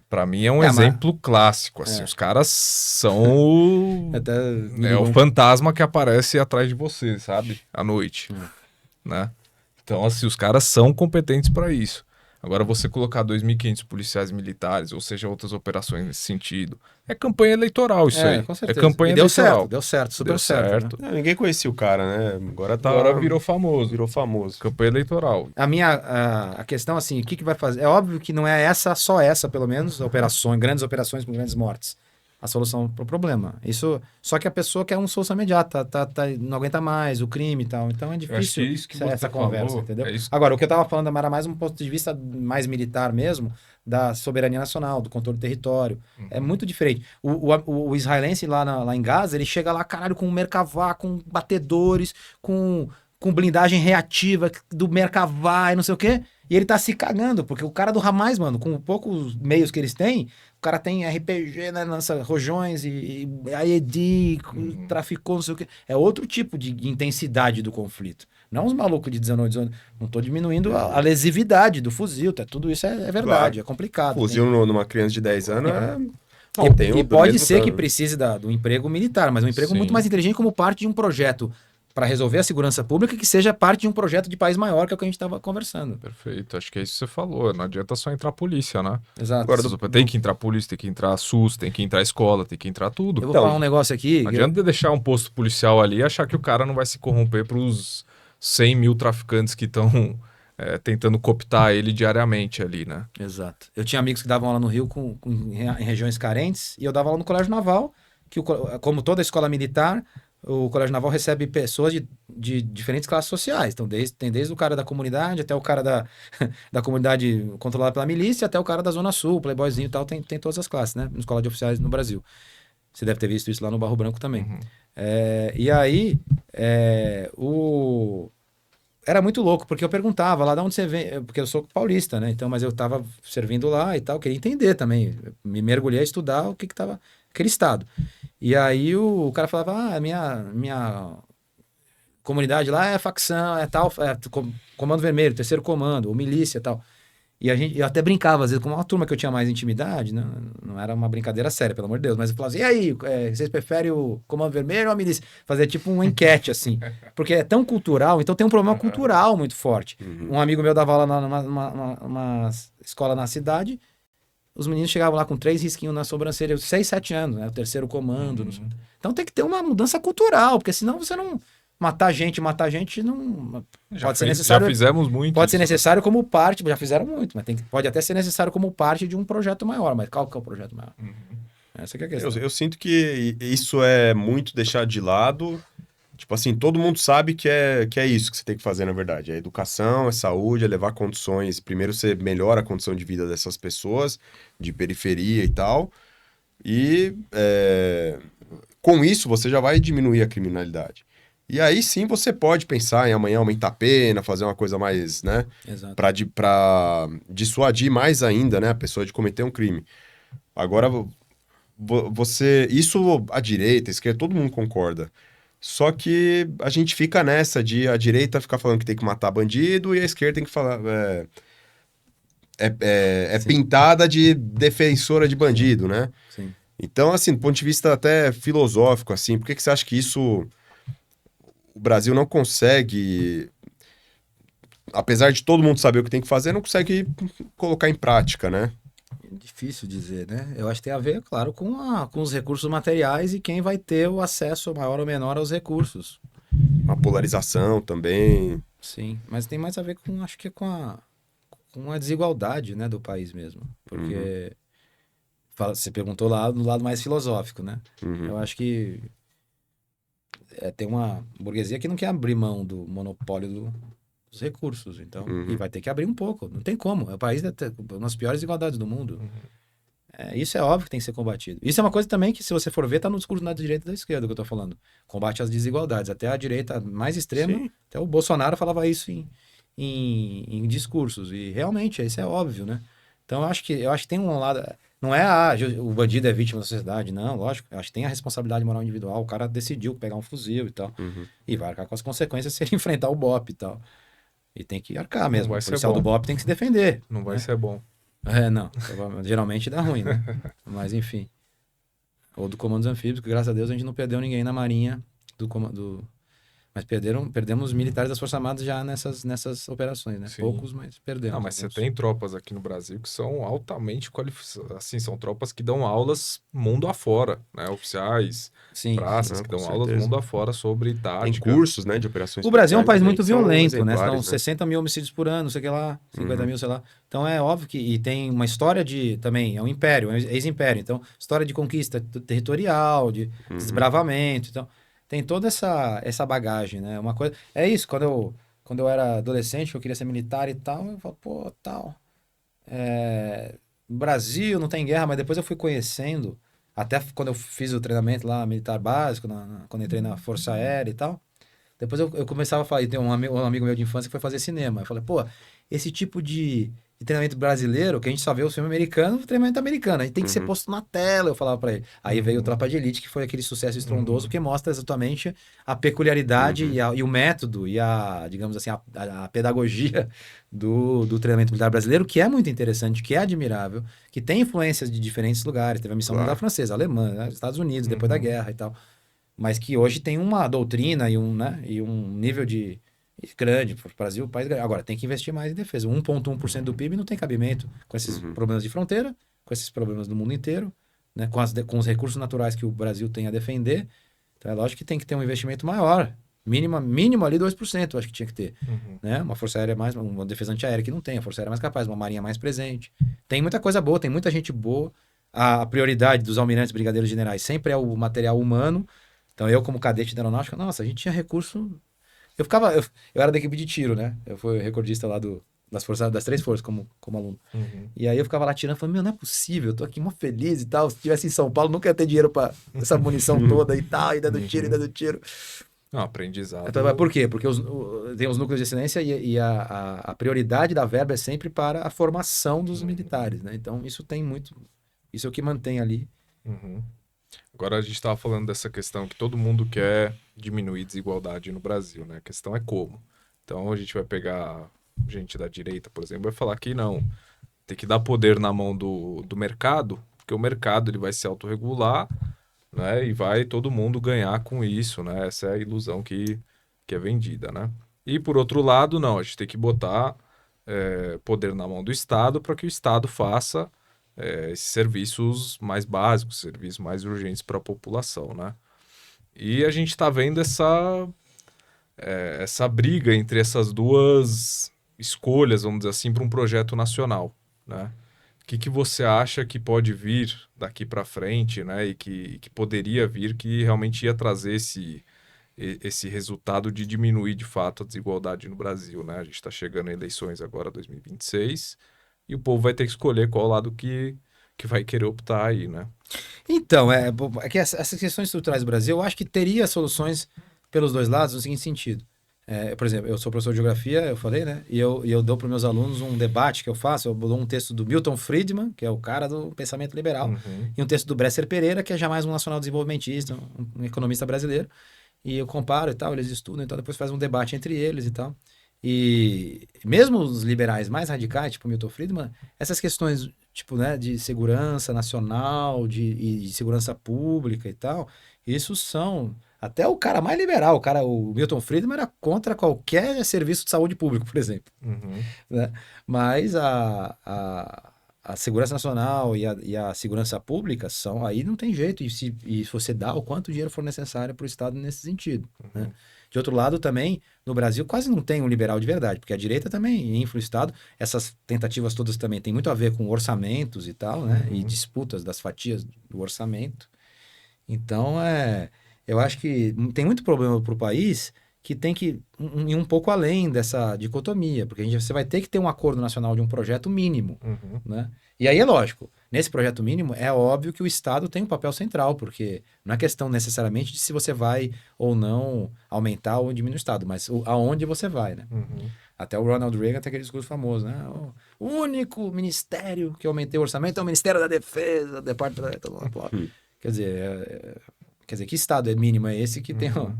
Pra mim é um exemplo clássico, assim, os caras são o fantasma que aparece atrás de você, sabe? À noite, né? Então, assim, os caras são competentes pra isso. Agora, você colocar 2.500 policiais militares, ou seja, outras operações nesse sentido, é campanha eleitoral isso aí. Com É certeza. campanha E deu eleitoral. certo, super Deu certo, né? Não, ninguém conhecia o cara, né? Agora Agora virou famoso. virou famoso. Campanha eleitoral. A questão, assim, o que vai fazer? É óbvio que não é só essa, pelo menos, grandes operações com grandes mortes. A solução para o problema. Isso, só que a pessoa quer uma solução imediata, não aguenta mais o crime e tal. Então é Eu acho que difícil isso que você essa conversa, falou, entendeu? é isso. Agora, o que eu estava falando era mais um ponto de vista mais militar mesmo, da soberania nacional, do controle do território. É muito diferente. O israelense lá em Gaza, ele chega lá, caralho, com um Merkavá, com batedores, com blindagem reativa do Merkavá e não sei o quê. E ele tá se cagando, porque o cara do Hamas, mano, com poucos meios que eles têm, o cara tem RPG, né, lança rojões e IED, traficou, não sei o quê. É outro tipo de intensidade do conflito. Não os malucos de 19 anos. Não tô diminuindo a lesividade do fuzil, tá? Tudo isso é verdade, Claro. é complicado. Fuzil numa criança de 10 anos é... E pode ser que precise do emprego militar, mas um emprego Sim. muito mais inteligente como parte de um projeto para resolver a segurança pública que seja parte de um projeto de país maior, que é o que a gente estava conversando. Perfeito, acho que é isso que você falou. Não adianta só entrar polícia, né? Exato. Agora, Tem que entrar polícia, tem que entrar SUS, tem que entrar escola, tem que entrar tudo. Eu vou falar um negócio aqui. Não adianta deixar um posto policial ali e achar que o cara não vai se corromper para os 100 mil traficantes que estão tentando cooptar ele diariamente ali, né? Exato. Eu tinha amigos que davam aula no Rio em regiões carentes e eu dava aula no Colégio Naval, que como toda escola militar, o Colégio Naval recebe pessoas de diferentes classes sociais. Então, tem desde o cara da comunidade até o cara da comunidade controlada pela milícia, até o cara da Zona Sul, playboyzinho e tal. Tem todas as classes, né? Na escola de oficiais no Brasil. Você deve ter visto isso lá no Barro Branco também. E aí, era muito louco, porque eu perguntava lá de onde você vem, porque eu sou paulista, né? Então, mas eu tava servindo lá e tal, queria entender também. Me mergulhei a estudar o que tava aquele estado. E aí o cara falava, minha comunidade lá é facção, é tal, comando vermelho, terceiro comando, ou milícia e tal. E eu até brincava, às vezes, com uma turma que eu tinha mais intimidade, não era uma brincadeira séria, pelo amor de Deus, mas eu falava assim, e aí, vocês preferem o comando vermelho ou a milícia? Fazer tipo uma enquete, assim, porque é tão cultural, então tem um problema cultural muito forte. Um amigo meu dava aula numa escola na cidade, os meninos chegavam lá com 3 risquinhos na sobrancelha, 6, 7 anos, né, o terceiro comando. Então tem que ter uma mudança cultural, porque senão você não... Matar gente não pode ser necessário. Já fizemos muito. Pode ser necessário como parte, já fizeram muito, mas pode até ser necessário como parte de um projeto maior. Mas qual que é o projeto maior? Essa que é a questão. Eu sinto que isso é muito deixado de lado. Tipo assim, todo mundo sabe que é isso que você tem que fazer, na verdade. É educação, é saúde, é levar condições. Primeiro você melhora a condição de vida dessas pessoas, de periferia e tal. E com isso você já vai diminuir a criminalidade. E aí sim você pode pensar em amanhã aumentar a pena, fazer uma coisa mais, né? Exato. Pra dissuadir mais ainda, né? A pessoa de cometer um crime. Agora, isso a direita, a esquerda, todo mundo concorda. Só que a gente fica nessa de a direita ficar falando que tem que matar bandido e a esquerda tem que falar... pintada de defensora de bandido, né? Sim. Então, assim, do ponto de vista até filosófico, assim, por que você acha que isso... O Brasil não consegue, apesar de todo mundo saber o que tem que fazer, não consegue colocar em prática, né? É difícil dizer, né? Eu acho que tem a ver, claro, com os recursos materiais e quem vai ter o acesso maior ou menor aos recursos. A polarização também. Sim, mas tem mais a ver com, acho que com a desigualdade, né, do país mesmo. Porque você perguntou lá do lado mais filosófico, né? Eu acho que tem uma burguesia que não quer abrir mão do monopólio dos recursos, então, e vai ter que abrir um pouco, não tem como, é o país uma das piores desigualdades do mundo. Isso é óbvio que tem que ser combatido. Isso é uma coisa também que, se você for ver, tá no discurso da direita e da esquerda que eu tô falando. Combate às desigualdades, até a direita mais extrema, Sim. até o Bolsonaro falava isso em discursos, e realmente, isso é óbvio, né? Então, eu acho que tem um lado... Não é o bandido é vítima da sociedade, não, lógico. Eu acho que tem a responsabilidade moral individual. O cara decidiu pegar um fuzil e tal. E vai arcar com as consequências se ele enfrentar o BOP e tal. E tem que arcar mesmo. O policial do BOP tem que se defender. Não vai ser bom. Não. Geralmente dá ruim, né? Mas enfim. Ou do Comandos Anfíbios, que graças a Deus a gente não perdeu ninguém na Marinha do comando. Mas perdemos militares das Forças Armadas já nessas operações, né? Sim. Poucos, mas perdemos. Não, mas você alguns. tem tropas aqui no Brasil que são altamente qualificadas, assim, são tropas que dão aulas mundo afora, né? Oficiais, Sim. praças Não, que com dão aulas certeza. mundo afora sobre Tem tática. cursos, né, de operações O Brasil é um país especiais muito também que são violento, né? São exemplares, 60 mil homicídios por ano, não sei o que lá, 50 Uhum. mil, sei lá. Então é óbvio que. E tem uma história de. Também, é um império, é um ex-império. Então, história de conquista territorial, de Uhum. desbravamento. Então, tem toda essa bagagem, né? Uma coisa. É isso, quando eu era adolescente, eu queria ser militar e tal, eu falo, pô, tal. Brasil não tem guerra, mas depois eu fui conhecendo, até quando eu fiz o treinamento lá, militar básico, quando eu entrei na Força Aérea e tal. Depois eu começava a falar, e tem um amigo meu de infância que foi fazer cinema. Eu falei, pô, esse tipo de treinamento brasileiro, que a gente só vê o filme americano, o treinamento americano, a gente tem que ser Uhum. posto na tela, eu falava pra ele. Aí veio o Uhum. Tropa de Elite, que foi aquele sucesso estrondoso, Uhum. que mostra exatamente a peculiaridade Uhum. e o método e digamos assim, a pedagogia do treinamento militar brasileiro, que é muito interessante, que é admirável, que tem influências de diferentes lugares. Teve a missão militar Claro. francesa, alemã, né, Estados Unidos, depois da Uhum. guerra e tal. Mas que hoje tem uma doutrina e um nível de grande para o Brasil, um país grande. Agora, tem que investir mais em defesa. 1,1% do PIB não tem cabimento com esses Uhum. problemas de fronteira, com esses problemas do mundo inteiro, né? Com os recursos naturais que o Brasil tem a defender. Então, é lógico que tem que ter um investimento maior. Mínimo ali 2%, eu acho que tinha que ter. Uhum. Né? Uma força aérea mais, uma defesa antiaérea que não tem, a força aérea mais capaz, uma marinha mais presente. Tem muita coisa boa, tem muita gente boa. A prioridade dos almirantes, brigadeiros, generais sempre é o material humano. Então, eu, como cadete da aeronáutica, nossa, a gente tinha recurso. Eu era da equipe de tiro, né? Eu fui recordista lá das 3 forças como aluno. Uhum. E aí eu ficava lá tirando, falando, meu, não é possível, eu tô aqui mó feliz e tal. Se tivesse em São Paulo, nunca ia ter dinheiro pra essa munição toda e tal, ainda do tiro, ainda do tiro. Não, aprendizado. Então, mas por quê? Porque tem os núcleos de excelência e a prioridade da verba é sempre para a formação dos militares, né? Então, isso tem muito. Isso é o que mantém ali. Uhum. Agora a gente estava falando dessa questão que todo mundo quer diminuir desigualdade no Brasil, né? A questão é como. Então a gente vai pegar gente da direita, por exemplo, vai falar que não, tem que dar poder na mão do mercado, porque o mercado ele vai se autorregular, né? E vai todo mundo ganhar com isso, né? Essa é a ilusão que é vendida, né? E por outro lado, não, a gente tem que botar poder na mão do Estado para que o Estado faça esses serviços mais básicos, serviços mais urgentes para a população, né? E a gente está vendo essa briga entre essas duas escolhas, vamos dizer assim, para um projeto nacional, né? O que você acha que pode vir daqui para frente, né? E que poderia vir, que realmente ia trazer esse resultado de diminuir de fato a desigualdade no Brasil, né? A gente está chegando em eleições agora, 2026, e o povo vai ter que escolher qual lado que vai querer optar aí, né? Então, é que essas questões estruturais do Brasil, eu acho que teria soluções pelos dois lados no seguinte sentido. Por exemplo, eu sou professor de geografia, eu falei, né? E eu dou para os meus alunos um debate que eu faço. Eu dou um texto do Milton Friedman, que é o cara do pensamento liberal, Uhum. e um texto do Bresser Pereira, que é jamais um nacional desenvolvimentista, um economista brasileiro. E eu comparo e tal, eles estudam, então depois faz um debate entre eles e tal. E mesmo os liberais mais radicais, tipo Milton Friedman, essas questões tipo, né, de segurança nacional, de segurança pública e tal, isso são até o cara mais liberal, o Milton Friedman era contra qualquer serviço de saúde público, por exemplo, Uhum. né? Mas a segurança nacional e a segurança pública são aí não tem jeito e você dá o quanto dinheiro for necessário para o Estado nesse sentido, né? De outro lado, também, no Brasil quase não tem um liberal de verdade, porque a direita também infla o Estado. Essas tentativas todas também têm muito a ver com orçamentos e tal, né? E disputas das fatias do orçamento. Então, eu acho que tem muito problema para o país que tem que ir um pouco além dessa dicotomia, porque você vai ter que ter um acordo nacional de um projeto mínimo, Uhum. né? E aí é lógico, nesse projeto mínimo é óbvio que o Estado tem um papel central, porque não é questão necessariamente de se você vai ou não aumentar ou diminuir o Estado, mas aonde você vai, né? Uhum. Até o Ronald Reagan tem aquele discurso famoso, né? O único ministério que aumentei o orçamento é o Ministério da Defesa, Departamento... Quer dizer, que Estado é mínimo é esse que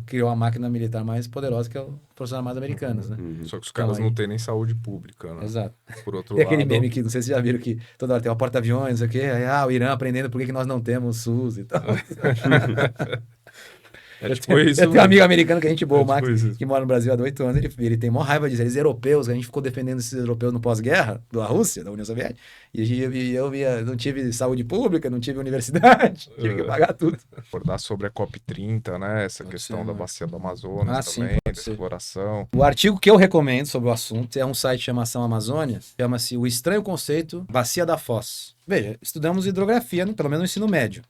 criou a máquina militar mais poderosa que é o Forças Armadas Americanas, né? Só que os Então, caras não aí- têm nem saúde pública, né? Exato. Por outro Tem aquele lado, meme que, não sei se vocês já viram, que toda hora tem uma porta-aviões, o quê? Aí, o Irã aprendendo por que nós não temos SUS e tal. É tipo isso. Eu tenho um amigo americano que a gente boa, o tipo Max, isso. que mora no Brasil há 8 anos, ele tem maior raiva disso. Eles europeus, a gente ficou defendendo esses europeus no pós-guerra, da Rússia, da União Soviética, e eu não tive saúde pública, não tive universidade, tive que pagar tudo. Acordar sobre a COP30, né? Essa Pode questão ser, da né? bacia do Amazonas Sim, também, da pode ser. exploração. O artigo que eu recomendo sobre o assunto é um site chamado Ação Amazônia, chama-se O Estranho Conceito Bacia da Foz. Veja, estudamos hidrografia, né, pelo menos no ensino médio.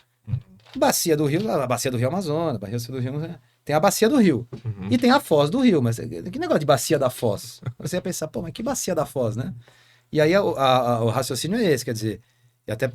Bacia do Rio, a bacia do Rio Amazonas, bacia do Rio, tem a bacia do Rio e tem a foz do Rio, mas que negócio de bacia da foz? Você ia pensar, pô, mas que bacia da foz, né? E aí o raciocínio é esse, quer dizer, e até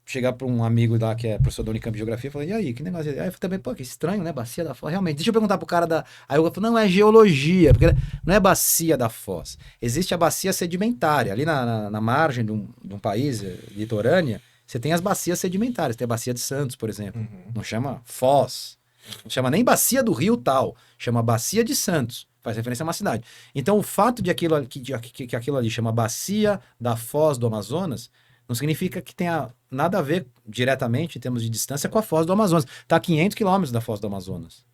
chegar para um amigo lá que é professor da Unicamp de Geografia e falar, e aí, que negócio? Aí eu também, pô, que estranho, né? Bacia da Foz. Realmente, deixa eu perguntar pro cara da. Aí eu falo, não, é geologia, porque não é bacia da Foz. Existe a bacia sedimentária. Ali na margem de um país litorânea, você tem as bacias sedimentares. Tem a bacia de Santos, por exemplo. Não chama Foz. Não chama nem bacia do Rio tal. Chama bacia de Santos. Faz referência a uma cidade. Então, o fato de aquilo, que aquilo ali chama bacia da Foz do Amazonas não significa que tenha nada a ver diretamente, em termos de distância, com a Foz do Amazonas. Está a 500 quilômetros da Foz do Amazonas.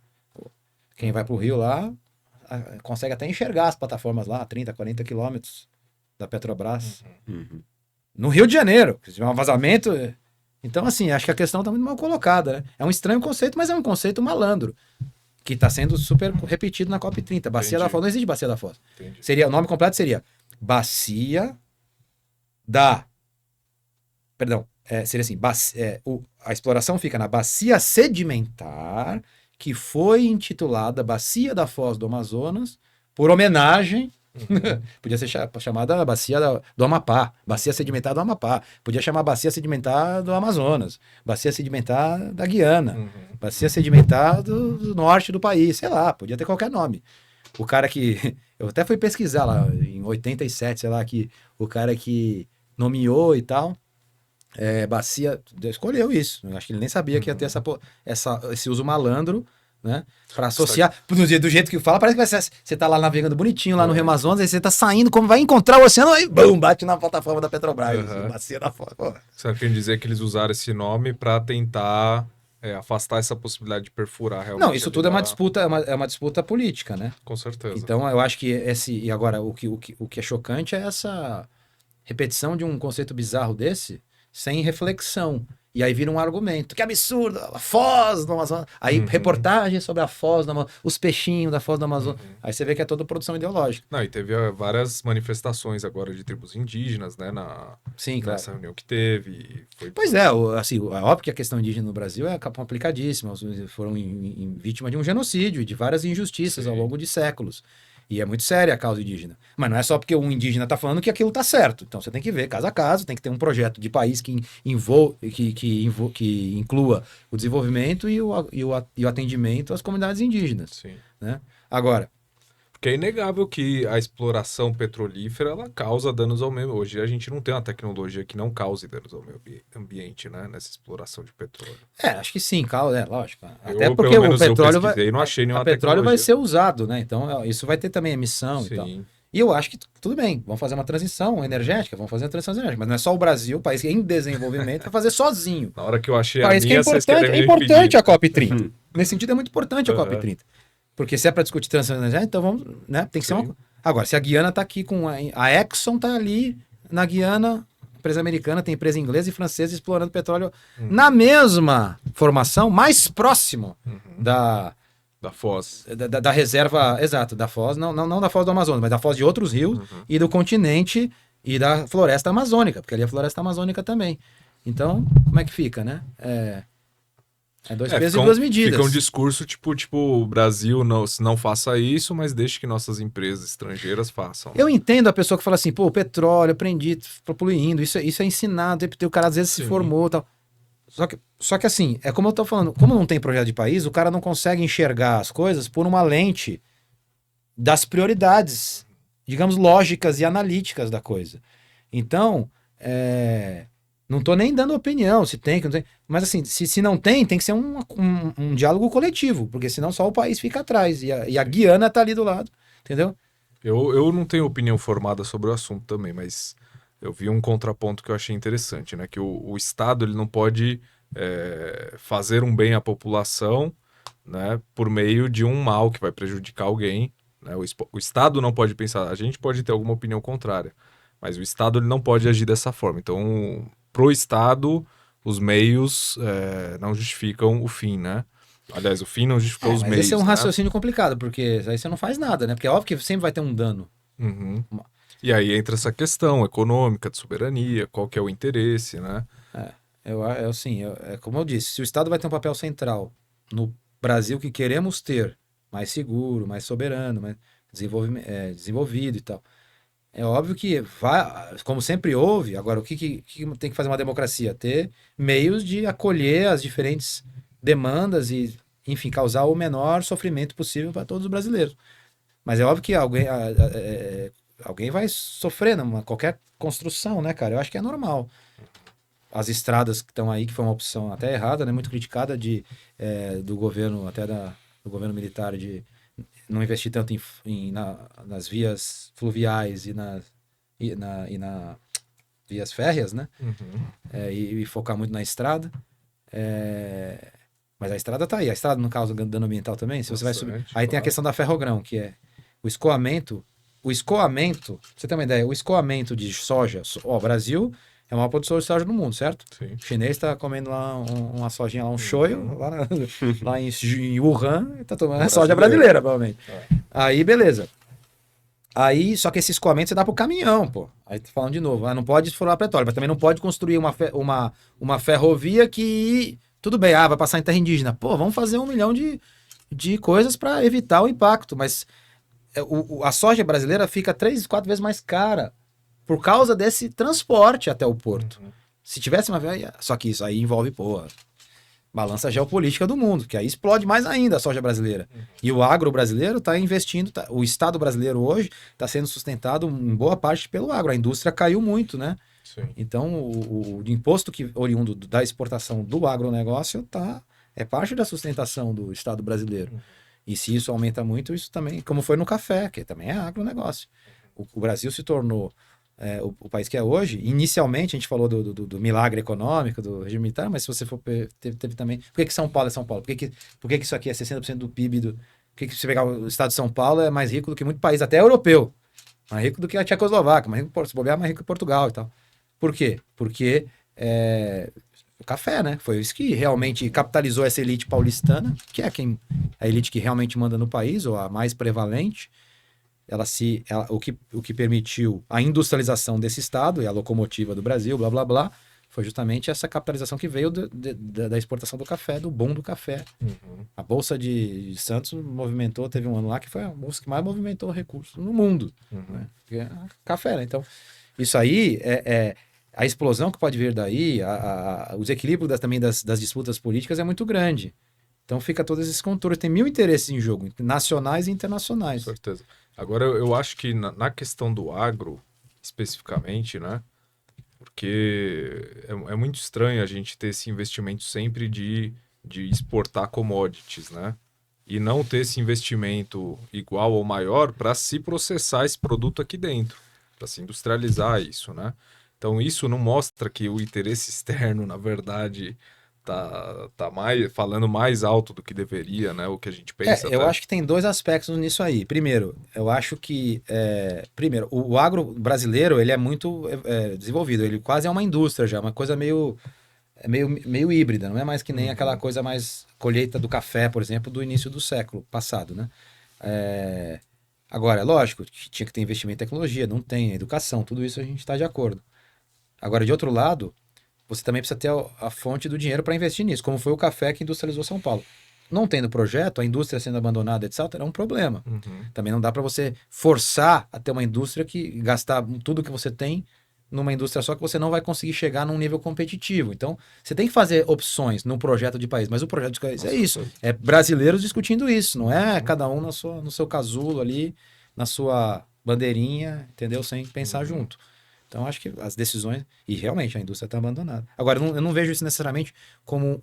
Quem vai para o Rio lá consegue até enxergar as plataformas lá, a 30, 40 quilômetros da Petrobras. No Rio de Janeiro. Se tiver um vazamento... Então, assim, acho que a questão está muito mal colocada, né? É um estranho conceito, mas é um conceito malandro, que está sendo super repetido na COP30. Bacia da Foz. Não existe Bacia da Foz. O nome completo seria Bacia da... Perdão, seria assim, a exploração fica na bacia sedimentar, que foi intitulada Bacia da Foz do Amazonas, por homenagem, podia ser chamada Bacia do Amapá, Bacia Sedimentar do Amapá, podia chamar Bacia Sedimentar do Amazonas, Bacia Sedimentar da Guiana, Bacia Sedimentar do norte do país, sei lá, podia ter qualquer nome. O cara que, eu até fui pesquisar lá, em 87, sei lá, que o cara que nomeou e tal, bacia, escolheu isso. Eu acho que ele nem sabia que ia ter esse uso malandro, né? Para associar, do jeito que fala, parece que você tá lá navegando bonitinho lá no Rio Amazonas, aí você tá saindo, como vai encontrar o oceano, aí bum, bate na plataforma da Petrobras, bacia da Foz. Você quer dizer que eles usaram esse nome para tentar afastar essa possibilidade de perfurar realmente? Não, isso tudo é uma disputa, é uma disputa política, né? Com certeza. Então eu acho que e agora o que é chocante é essa repetição de um conceito bizarro desse, sem reflexão. E aí vira um argumento. Que absurdo! A Foz do Amazonas. Aí reportagem sobre a Foz do Amazonas, os peixinhos da Foz do Amazonas. Aí você vê que é toda produção ideológica. Não, e teve várias manifestações agora de tribos indígenas, né? Sim, claro. Nessa reunião que teve. Pois é, assim, é óbvio que a questão indígena no Brasil é complicadíssima. Foram vítimas de um genocídio e de várias injustiças ao longo de séculos. E é muito séria a causa indígena. Mas não é só porque um indígena está falando que aquilo está certo. Então você tem que ver caso a caso, tem que ter um projeto de país que inclua o desenvolvimento e o atendimento às comunidades indígenas. Sim. Né? Agora... Porque é inegável que a exploração petrolífera ela causa danos ao meio. Hoje a gente não tem uma tecnologia que não cause danos ao meio ambiente, né? Nessa exploração de petróleo. Acho que sim, causa, lógico. Até porque o petróleo não achei nenhuma petróleo vai ser usado, né? Então isso vai ter também emissão sim. E tal. E eu acho que tudo bem, vamos fazer uma transição energética, mas não é só o Brasil, o país que é em desenvolvimento, vai fazer sozinho. Na hora que eu achei país a minha, que é importante a COP30. Nesse sentido é muito importante a COP30. Porque se é para discutir transição energética, então vamos, né? Tem que ser uma... Agora, se a Guiana está aqui com a Exxon está ali na Guiana, empresa americana, tem empresa inglesa e francesa explorando petróleo na mesma formação, mais próximo da Foz. Da reserva, exato, da Foz, não da Foz do Amazonas, mas da Foz de outros rios e do continente e da floresta amazônica, porque ali é a floresta amazônica também. Então, como é que fica, né? Dois pesos e duas medidas. Fica um discurso tipo o Brasil não faça isso, mas deixe que nossas empresas estrangeiras façam. Eu entendo a pessoa que fala assim, pô, petróleo, aprendi, poluindo, isso é ensinado, o cara às vezes se formou e tal. Só que assim, é como eu tô falando, como não tem projeto de país, o cara não consegue enxergar as coisas por uma lente das prioridades, digamos, lógicas e analíticas da coisa. Então, não tô nem dando opinião, se tem, que não tem. Mas assim, se não tem que ser um diálogo coletivo, porque senão só o país fica atrás. E a Guiana tá ali do lado, entendeu? Eu não tenho opinião formada sobre o assunto também, mas eu vi um contraponto que eu achei interessante, né? Que o Estado ele não pode fazer um bem à população né, por meio de um mal que vai prejudicar alguém, né? O Estado não pode pensar, a gente pode ter alguma opinião contrária, mas o Estado ele não pode agir dessa forma. Então, pro Estado, os meios não justificam o fim, né? Aliás, o fim não justifica os Mas meios, esse é um né? raciocínio complicado, porque aí você não faz nada, né? Porque é óbvio que sempre vai ter um dano. Uhum. E aí entra essa questão econômica, de soberania, qual que é o interesse, né? É como eu disse, se o Estado vai ter um papel central no Brasil que queremos ter, mais seguro, mais soberano, mais desenvolvido e tal, é óbvio que vai, como sempre houve, agora o que tem que fazer uma democracia? Ter meios de acolher as diferentes demandas e, enfim, causar o menor sofrimento possível para todos os brasileiros. Mas é óbvio que alguém vai sofrer numa qualquer construção, né, cara? Eu acho que é normal. As estradas que estão aí, que foi uma opção até errada, né, muito criticada do governo, do governo militar, de não investir tanto nas vias fluviais e na vias férreas, né? Uhum. E focar muito na estrada. É, mas a estrada tá aí. A estrada não causa dano ambiental também? Se você vai subir. Bastante, Aí tem a claro. questão da ferrogrão, que é o escoamento. O escoamento, pra você ter uma ideia, o escoamento de soja. Ó, o Brasil é o maior produtor de soja do mundo, certo? Sim. O chinês tá comendo lá uma sojinha lá, um shoyu, Uhum. lá em Wuhan, e tá tomando a soja Brasileiro. brasileira, provavelmente. É. Aí, beleza. Aí, só que esse escoamento você dá pro caminhão, pô. Aí tô falando de novo, não pode explorar petróleo, mas também não pode construir uma ferrovia que, tudo bem, vai passar em terra indígena. Pô, vamos fazer 1 milhão de coisas para evitar o impacto, mas a soja brasileira fica 3, 4 vezes mais cara por causa desse transporte até o porto. Uhum. Se tivesse uma... Só que isso aí envolve, pô, balança geopolítica do mundo, que aí explode mais ainda a soja brasileira. E o agro brasileiro está investindo, o Estado brasileiro hoje está sendo sustentado em boa parte pelo agro. A indústria caiu muito, né? Sim. Então, o imposto oriundo da exportação do agronegócio é parte da sustentação do Estado brasileiro. E se isso aumenta muito, isso também, como foi no café, que também é agronegócio. O Brasil se tornou o país que é hoje. Inicialmente, a gente falou do milagre econômico, do regime militar, mas se você for. Teve também. Por que São Paulo é São Paulo? Por que isso aqui é 60% do PIB? Por que se você pegar o estado de São Paulo é mais rico do que muito país, até europeu? Mais rico do que a Tchecoslováquia, mais rico, se bobear, mais rico que Portugal e tal. Por quê? Porque o café, né? Foi isso que realmente capitalizou essa elite paulistana, que é a elite que realmente manda no país, ou a mais prevalente. O que permitiu a industrialização desse estado e a locomotiva do Brasil, blá blá blá, foi justamente essa capitalização que veio da exportação do café, do boom do café. Uhum. A Bolsa de Santos teve um ano lá que foi a bolsa que mais movimentou recursos no mundo. Uhum. Né? Porque é café, né? Então, isso aí a explosão que pode vir daí, o desequilíbrio também das disputas políticas é muito grande. Então fica todos esses contornos. Tem 1000 interesses em jogo, nacionais e internacionais. Com certeza. Agora, eu acho que na questão do agro, especificamente, né? Porque é muito estranho a gente ter esse investimento sempre de exportar commodities, né? E não ter esse investimento igual ou maior para se processar esse produto aqui dentro, para se industrializar isso, né? Então, isso não mostra que o interesse externo, na verdade, tá falando mais alto do que deveria, né? O que a gente pensa Eu até. acho que tem dois aspectos nisso aí. Primeiro, eu acho que primeiro, o agro brasileiro ele é muito desenvolvido, ele quase é uma indústria já, uma coisa meio híbrida, não é mais que nem aquela coisa mais colheita do café, por exemplo, do início do século passado, né? Agora, é lógico que tinha que ter investimento em tecnologia, não tem, educação, tudo isso a gente está de acordo. Agora, de outro lado, você também precisa ter a fonte do dinheiro para investir nisso, como foi o café que industrializou São Paulo. Não tendo projeto, a indústria sendo abandonada, etc., é um problema. Uhum. Também não dá para você forçar a ter uma indústria que gastar tudo que você tem numa indústria só que você não vai conseguir chegar num nível competitivo. Então, você tem que fazer opções num projeto de país, mas o projeto de país é isso. É brasileiros discutindo isso, não é cada um no seu casulo ali, na sua bandeirinha, entendeu? Sem pensar junto. Então, acho que as decisões... E realmente, a indústria está abandonada. Agora, eu não vejo isso necessariamente como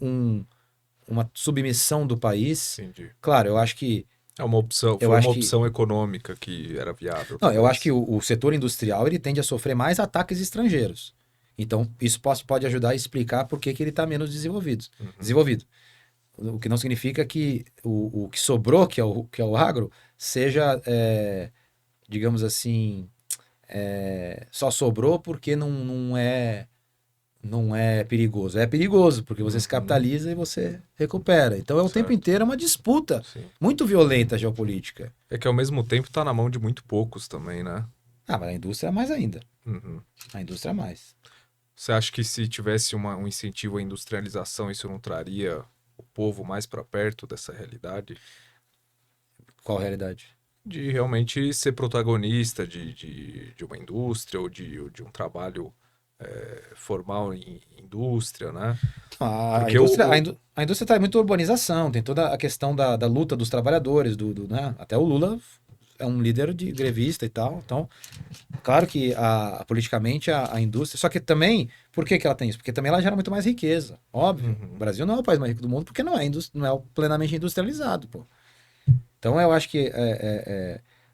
uma submissão do país. Entendi. Claro, eu acho que... É uma opção, foi uma opção econômica que era viável. Não, eu acho que o setor industrial ele tende a sofrer mais ataques estrangeiros. Então, isso pode ajudar a explicar por que ele está menos desenvolvido. O que não significa que o que sobrou, que é o agro, seja, digamos assim, só sobrou porque não é perigoso. É perigoso, porque você se capitaliza e você recupera. Então é o tempo Certo. inteiro uma disputa Sim. muito violenta geopolítica. É que ao mesmo tempo tá na mão de muito poucos também, né? Ah, mas a indústria é mais ainda. Uhum. A indústria é mais. Você acha que se tivesse um incentivo à industrialização, isso não traria o povo mais para perto dessa realidade? Qual a realidade? De realmente ser protagonista de uma indústria ou de um trabalho formal em indústria, né? A Porque indústria, a indústria traz muita urbanização, tem toda a questão da luta dos trabalhadores, né? Até o Lula é um líder de grevista e tal. Então, claro que politicamente a indústria. Só que também, por que ela tem isso? Porque também ela gera muito mais riqueza. Óbvio. Uhum. O Brasil não é o país mais rico do mundo porque não é plenamente industrializado, pô. Então eu acho que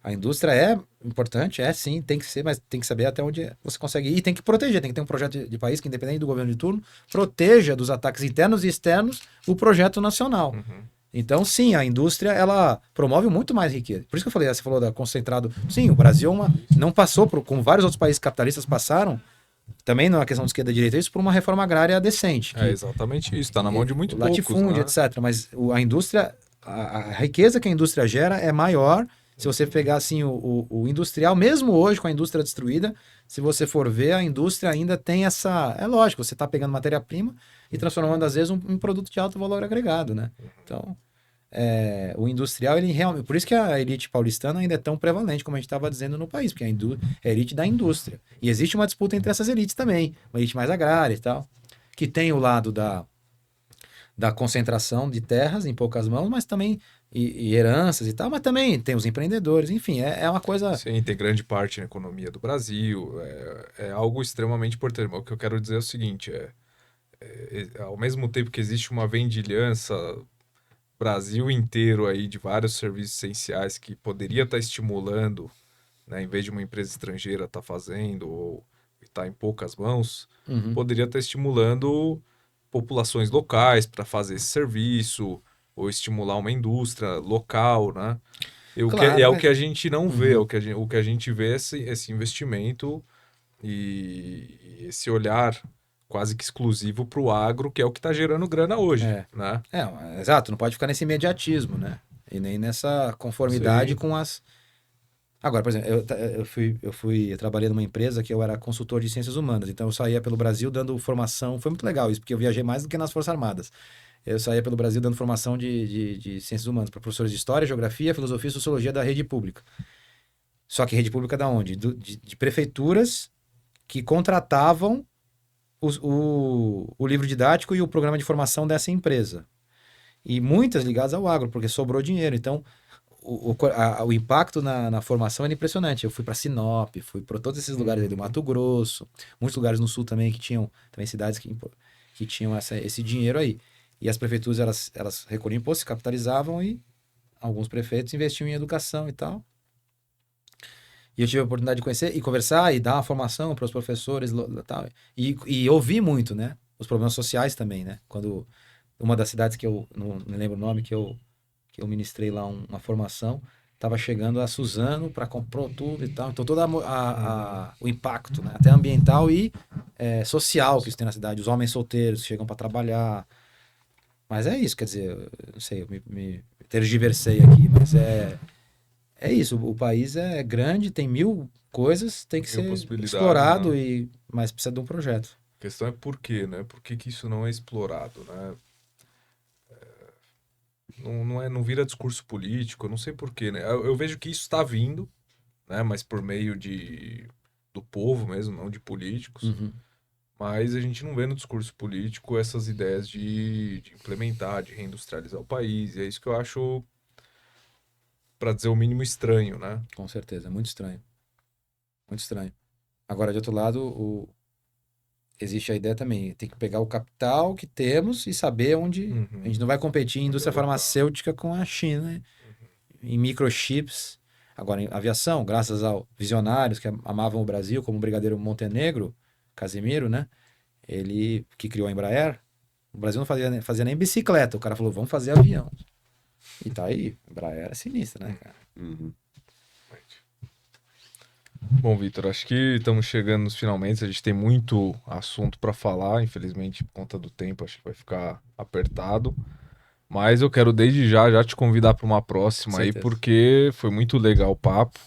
a indústria é importante, sim, tem que ser, mas tem que saber até onde você consegue ir e tem que proteger, tem que ter um projeto de país que, independente do governo de turno, proteja dos ataques internos e externos o projeto nacional. Uhum. Então, sim, a indústria, ela promove muito mais riqueza. Por isso que eu falei, você falou da concentrado. Sim, o Brasil não passou, como vários outros países capitalistas passaram, também não é uma questão de esquerda e direita, isso por uma reforma agrária decente. É exatamente isso, tá na mão de muito o poucos, latifúndio, né? etc. Mas a indústria, a riqueza que a indústria gera é maior. Se você pegar assim o industrial, mesmo hoje com a indústria destruída, se você for ver, a indústria ainda tem essa. É lógico, você está pegando matéria-prima e transformando, às vezes, um produto de alto valor agregado, né? Então, o industrial, ele realmente. Por isso que a elite paulistana ainda é tão prevalente, como a gente estava dizendo no país, porque é a elite da indústria. E existe uma disputa entre essas elites também, uma elite mais agrária e tal, que tem o lado da concentração de terras em poucas mãos, mas também e heranças e tal, mas também tem os empreendedores, enfim, é uma coisa. Sim, tem grande parte na economia do Brasil, é algo extremamente importante. Mas o que eu quero dizer é o seguinte, ao mesmo tempo que existe uma vendilhança Brasil inteiro aí de vários serviços essenciais que poderia estar estimulando, né, em vez de uma empresa estrangeira estar fazendo ou estar em poucas mãos, Uhum. poderia estar estimulando populações locais para fazer esse serviço ou estimular uma indústria local, né? Claro, É o mas. que a gente não vê, Uhum. o que a gente vê é esse investimento e esse olhar quase que exclusivo para o agro, que é o que está gerando grana hoje, É. né? Exato, não pode ficar nesse imediatismo, né? E nem nessa conformidade Sim. com as. Agora, por exemplo, eu trabalhei numa empresa que eu era consultor de ciências humanas, então eu saía pelo Brasil dando formação. Foi muito legal isso, porque eu viajei mais do que nas Forças Armadas. Eu saía pelo Brasil dando formação de ciências humanas para professores de história, geografia, filosofia e sociologia da rede pública. Só que rede pública da onde? De prefeituras que contratavam o livro didático e o programa de formação dessa empresa. E muitas ligadas ao agro, porque sobrou dinheiro. Então, o impacto na formação era impressionante. Eu fui para Sinop, fui para todos esses lugares aí do Mato Grosso, muitos lugares no sul também que tinham, também cidades que tinham esse dinheiro aí. E as prefeituras, elas recolhiam imposto, se capitalizavam e alguns prefeitos investiam em educação e tal. E eu tive a oportunidade de conhecer e conversar e dar uma formação para os professores tal, e ouvir muito, né? Os problemas sociais também, né? Quando uma das cidades que eu não me lembro o nome, que eu ministrei lá uma formação, estava chegando a Suzano para comprou tudo e tal. Então todo o impacto, né? Até ambiental e social que isso tem na cidade. Os homens solteiros que chegam para trabalhar. Mas é isso, quer dizer, eu não sei, eu me tergiversei aqui, mas é isso, o país é grande, tem mil coisas, tem que Mil ser possibilidades, explorado, né? mas precisa de um projeto. A questão é por quê, né? Por que que isso não é explorado, né? Não vira discurso político, eu não sei por quê, né? Eu vejo que isso está vindo, né? Mas por meio do povo mesmo, não de políticos. Uhum, Mas a gente não vê no discurso político essas ideias de implementar, de reindustrializar o país. E é isso que eu acho, para dizer o mínimo, estranho, né? com certeza, é muito estranho. Muito estranho. Agora, de outro lado, existe a ideia também, tem que pegar o capital que temos e saber onde. A gente Uhum. não vai competir em Onde indústria alocar. farmacêutica com a China, em microchips. Agora, em aviação, graças aos visionários que amavam o Brasil, como o Brigadeiro Montenegro, Casimiro, né? Ele que criou a Embraer, O Brasil não fazia nem bicicleta. O cara falou, vamos fazer avião. E tá aí. A Embraer era sinistra, né, cara? Uhum. Bom, Vitor, acho que estamos chegando nos finalmente. A gente tem muito assunto para falar. Infelizmente, por conta do tempo, acho que vai ficar apertado. Mas eu quero desde já te convidar para uma próxima aí, Certeza. porque foi muito legal o papo.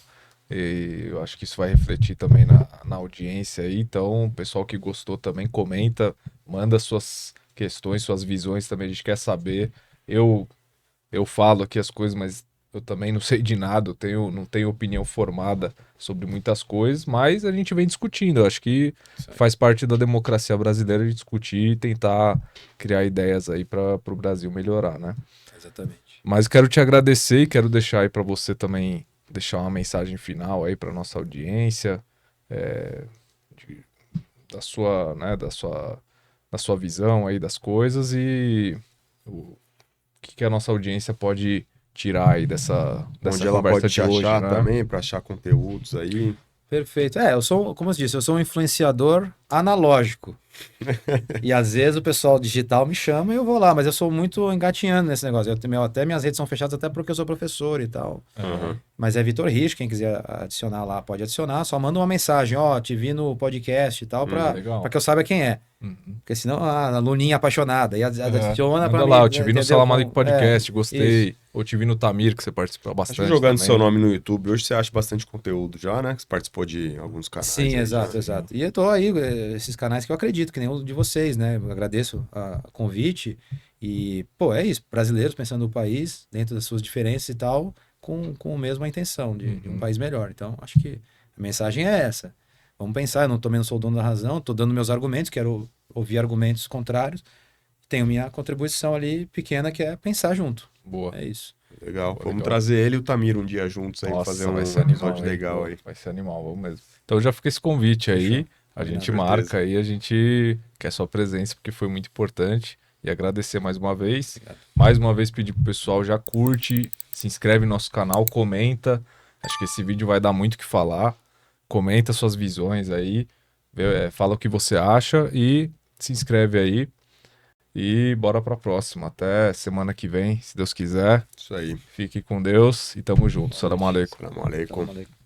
E eu acho que isso vai refletir também na audiência aí. Então, o pessoal que gostou também comenta, manda suas questões, suas visões também. A gente quer saber. Eu falo aqui as coisas, mas eu também não sei de nada, não tenho opinião formada sobre muitas coisas, mas a gente vem discutindo. Eu acho que Isso aí. faz parte da democracia brasileira de discutir e tentar criar ideias aí para o Brasil melhorar, né? Exatamente. Mas quero te agradecer e quero deixar aí para você também deixar uma mensagem final aí para nossa audiência, é, da sua, né, da sua visão aí das coisas e o que a nossa audiência pode tirar aí dessa Onde ela conversa pode te de hoje, achar né? também, para achar conteúdos aí. Perfeito. Eu sou, como eu disse, eu sou um influenciador analógico. E às vezes o pessoal digital me chama e eu vou lá, mas eu sou muito engatinhando nesse negócio. Até minhas redes são fechadas até porque eu sou professor e tal. Uhum. Mas é Vitor Rich, quem quiser adicionar lá pode adicionar, só manda uma mensagem, te vi no podcast e tal, Legal. pra que eu saiba quem é. Uhum. Porque senão, a Luninha apaixonada, e adiciona pra Manda mim. lá, eu te vi no entendeu? Salamalico Podcast, gostei. isso. Ou te vi no Tamir, que você participa Acho bastante que jogando também. seu nome no YouTube, hoje você acha bastante conteúdo já, né? Que você participou de alguns canais. Sim, aí, exato, já. exato. E eu tô aí, esses canais que eu acredito, que nem o de vocês, né? Eu agradeço o convite. E, pô, é isso. Brasileiros pensando no país, dentro das suas diferenças e tal, com a mesma intenção de um país melhor. Então, acho que a mensagem é essa. Vamos pensar, eu também não sou o dono da razão, tô dando meus argumentos, quero ouvir argumentos contrários. Tenho minha contribuição ali pequena, que é pensar junto. Boa. É isso. Legal. Pô, Vamos legal. trazer ele e o Tamir um dia juntos aí, Nossa, fazer um vai ser animal, episódio hein? legal Pô, aí. vai ser animal, vamos mesmo. Então já fica esse convite aí. Fechou. A gente Com marca certeza. aí, a gente quer sua presença, porque foi muito importante. E agradecer mais uma vez. Obrigado. Mais uma vez pedir pro pessoal, já curte, se inscreve no nosso canal, comenta. Acho que esse vídeo vai dar muito o que falar. Comenta suas visões aí, fala o que você acha e se inscreve aí. E bora pra próxima. Até semana que vem, se Deus quiser. Isso aí. Fique com Deus e tamo junto. Salam aleikum. Salam aleikum. Salam aleikum.